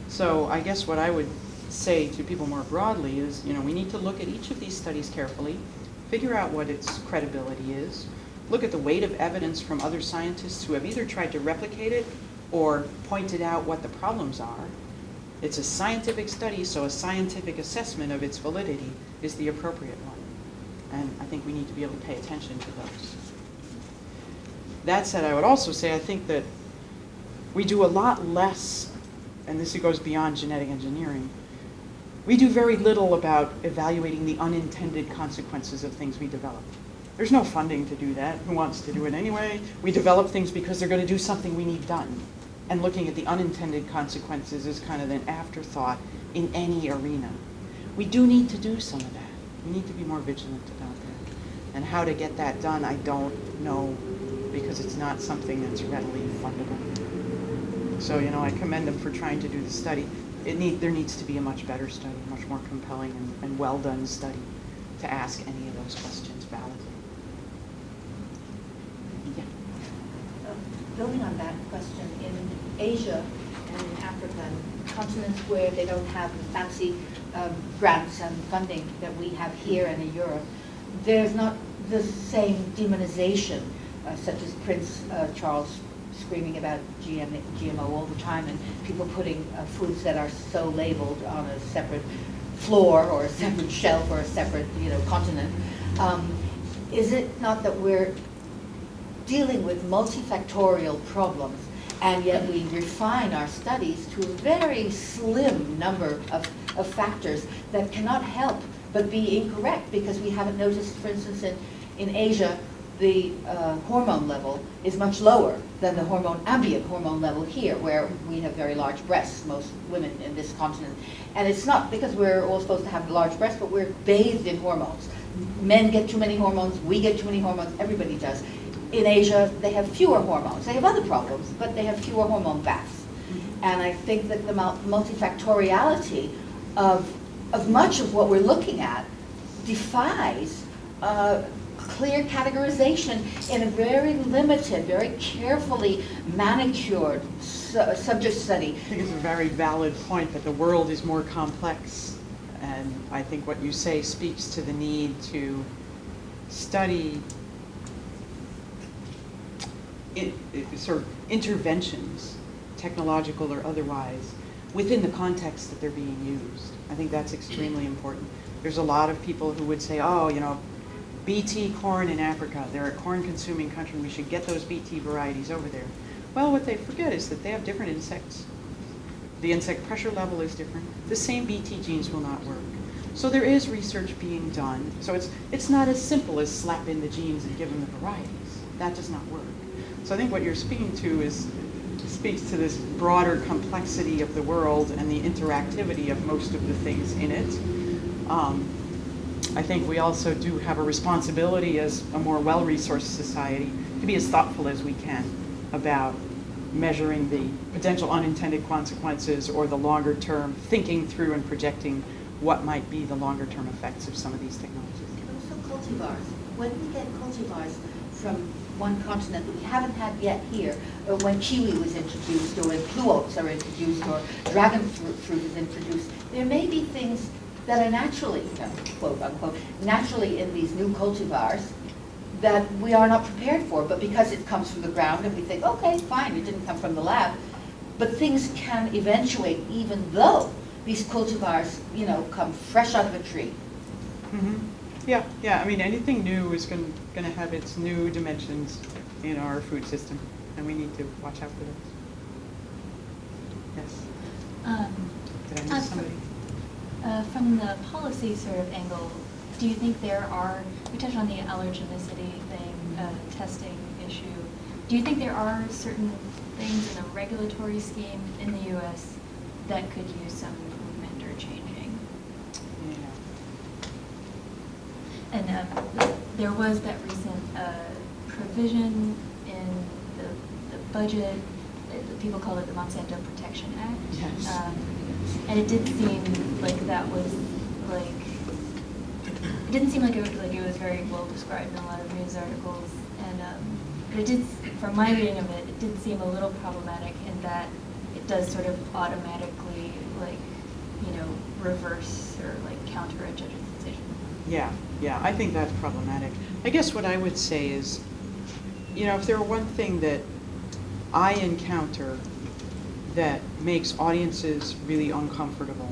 So I guess what I would say to people more broadly is, we need to look at each of these studies carefully, figure out what its credibility is, look at the weight of evidence from other scientists who have either tried to replicate it or pointed out what the problems are. It's a scientific study, so a scientific assessment of its validity is the appropriate one. And I think we need to be able to pay attention to those. That said, I would also say I think that we do a lot less, and this goes beyond genetic engineering, we do very little about evaluating the unintended consequences of things we develop. There's no funding to do that. Who wants to do it anyway? We develop things because they're going to do something we need done. And looking at the unintended consequences is kind of an afterthought in any arena. We do need to do some of that. We need to be more vigilant about that. And how to get that done, I don't know, because it's not something that's readily fundable. So, I commend them for trying to do the study. There needs to be a much better study, a much more compelling and well-done study to ask any of those questions validly. Yeah. Building on that question, in Asia and in Africa, continents where they don't have the fancy grants and funding that we have here and in Europe, there's not the same demonization, such as Prince Charles screaming about GMO all the time, and people putting foods that are so labeled on a separate floor or a separate shelf or a separate continent. Is it not that we're dealing with multifactorial problems, and yet we refine our studies to a very slim number of factors that cannot help but be incorrect, because we haven't noticed, for instance, in Asia, the hormone level is much lower than the ambient hormone level here, where we have very large breasts, most women in this continent. And it's not because we're all supposed to have large breasts, but we're bathed in hormones. Men get too many hormones, we get too many hormones, everybody does. In Asia, they have fewer hormones. They have other problems, but they have fewer hormone baths. And I think that the multifactoriality of much of what we're looking at defies clear categorization in a very limited, very carefully manicured subject study. I think it's a very valid point, but the world is more complex. And I think what you say speaks to the need to study sort of interventions, technological or otherwise, within the context that they're being used. I think that's extremely important. There's a lot of people who would say, BT corn in Africa, they're a corn-consuming country, we should get those BT varieties over there. Well, what they forget is that they have different insects. The insect pressure level is different. The same BT genes will not work. So there is research being done. So it's not as simple as slap in the genes and give them the varieties. That does not work. So I think what you're speaking to speaks to this broader complexity of the world and the interactivity of most of the things in it. I think we also do have a responsibility as a more well-resourced society to be as thoughtful as we can about measuring the potential unintended consequences or the longer term, thinking through and projecting what might be the longer term effects of some of these technologies. And also cultivars. When we get cultivars from one continent that we haven't had yet here, when kiwi was introduced, or when blue oats are introduced, or dragon fruit is introduced, there may be things that are naturally, quote unquote, naturally in these new cultivars that we are not prepared for, but because it comes from the ground and we think, okay, fine, it didn't come from the lab. But things can eventuate even though these cultivars, come fresh out of a tree. Mm-hmm. Yeah. I mean, anything new is going to have its new dimensions in our food system, and we need to watch out for those. Yes. Did I miss somebody? From the policy sort of angle, do you think we touched on the allergenicity thing, testing issue. Do you think there are certain things in a regulatory scheme in the U.S. that could use some improvement or changing? Yeah. And there was that recent provision in the budget, people call it the Monsanto Protection Act. Yes. And it did seem like that was like, it didn't seem like it was very well described in a lot of news articles. And but it did, from my reading of it, it did seem a little problematic in that it does sort of automatically like, reverse or like counter a judge's decision. Yeah, I think that's problematic. I guess what I would say is, if there were one thing that I encounter that makes audiences really uncomfortable,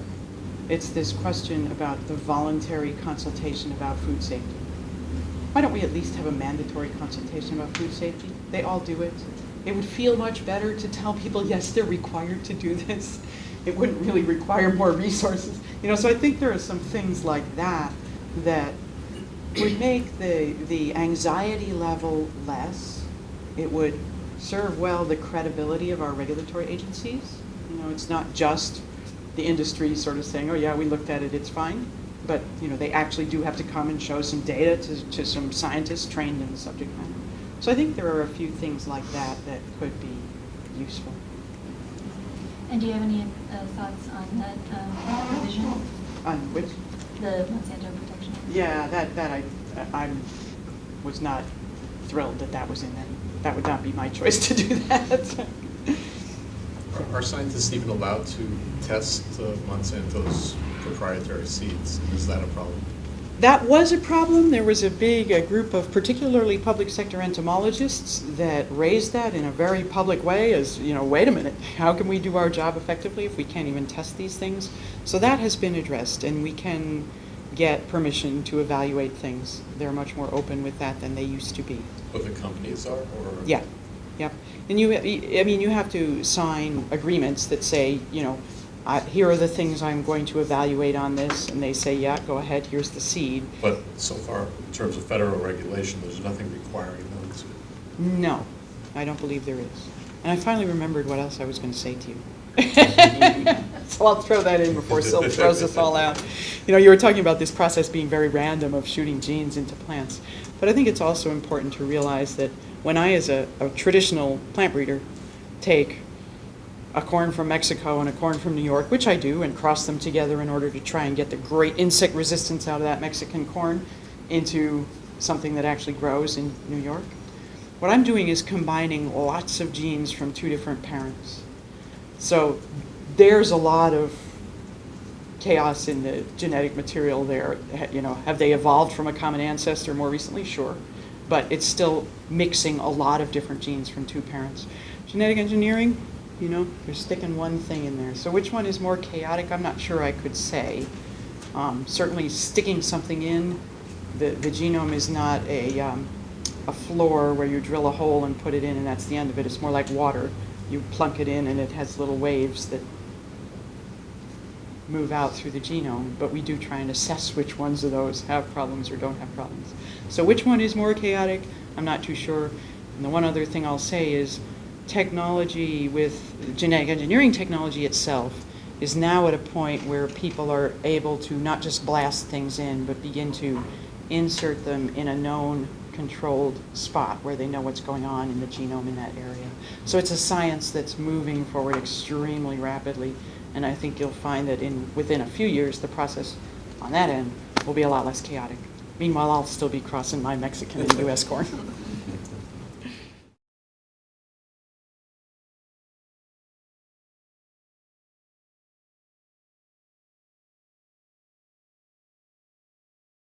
it's this question about the voluntary consultation about food safety. Why don't we at least have a mandatory consultation about food safety? They all do it. It would feel much better to tell people, yes, they're required to do this. It wouldn't really require more resources. So I think there are some things like that that would make the anxiety level less. It would serve well the credibility of our regulatory agencies. It's not just the industry sort of saying, oh yeah, we looked at it, it's fine. But they actually do have to come and show some data to some scientists trained in the subject matter. So I think there are a few things like that that could be useful. And do you have any thoughts on that provision? On which? The Monsanto Protection Act? Yeah, I was not thrilled that was in there. That would not be my choice to do that. Are scientists even allowed to test Monsanto's proprietary seeds? Is that a problem? That was a problem. There was a big group of particularly public sector entomologists that raised that in a very public way as, wait a minute, how can we do our job effectively if we can't even test these things? So that has been addressed, and we can get permission to evaluate things. They're much more open with that than they used to be. What the companies are? Or? Yeah. And you have to sign agreements that say, here are the things I'm going to evaluate on this, and they say, yeah, go ahead, here's the seed. But so far, in terms of federal regulation, there's nothing requiring them to. No, I don't believe there is. And I finally remembered what else I was going to say to you. So I'll throw that in before Syl throws us all out. You were talking about this process being very random of shooting genes into plants. But I think it's also important to realize that when I, as a traditional plant breeder, take a corn from Mexico and a corn from New York, which I do, and cross them together in order to try and get the great insect resistance out of that Mexican corn into something that actually grows in New York. What I'm doing is combining lots of genes from two different parents. So there's a lot of chaos in the genetic material there. Have they evolved from a common ancestor more recently? Sure. But it's still mixing a lot of different genes from two parents. Genetic engineering, they're sticking one thing in there. So which one is more chaotic? I'm not sure I could say. Certainly sticking something in, the genome is not a floor where you drill a hole and put it in and that's the end of it. It's more like water. You plunk it in and it has little waves that move out through the genome, but we do try and assess which ones of those have problems or don't have problems. So which one is more chaotic? I'm not too sure. And the one other thing I'll say is technology with genetic engineering technology itself is now at a point where people are able to not just blast things in, but begin to insert them in a known controlled spot where they know what's going on in the genome in that area. So it's a science that's moving forward extremely rapidly, and I think you'll find that within a few years the process on that end will be a lot less chaotic. Meanwhile, I'll still be crossing my Mexican and U.S. corn.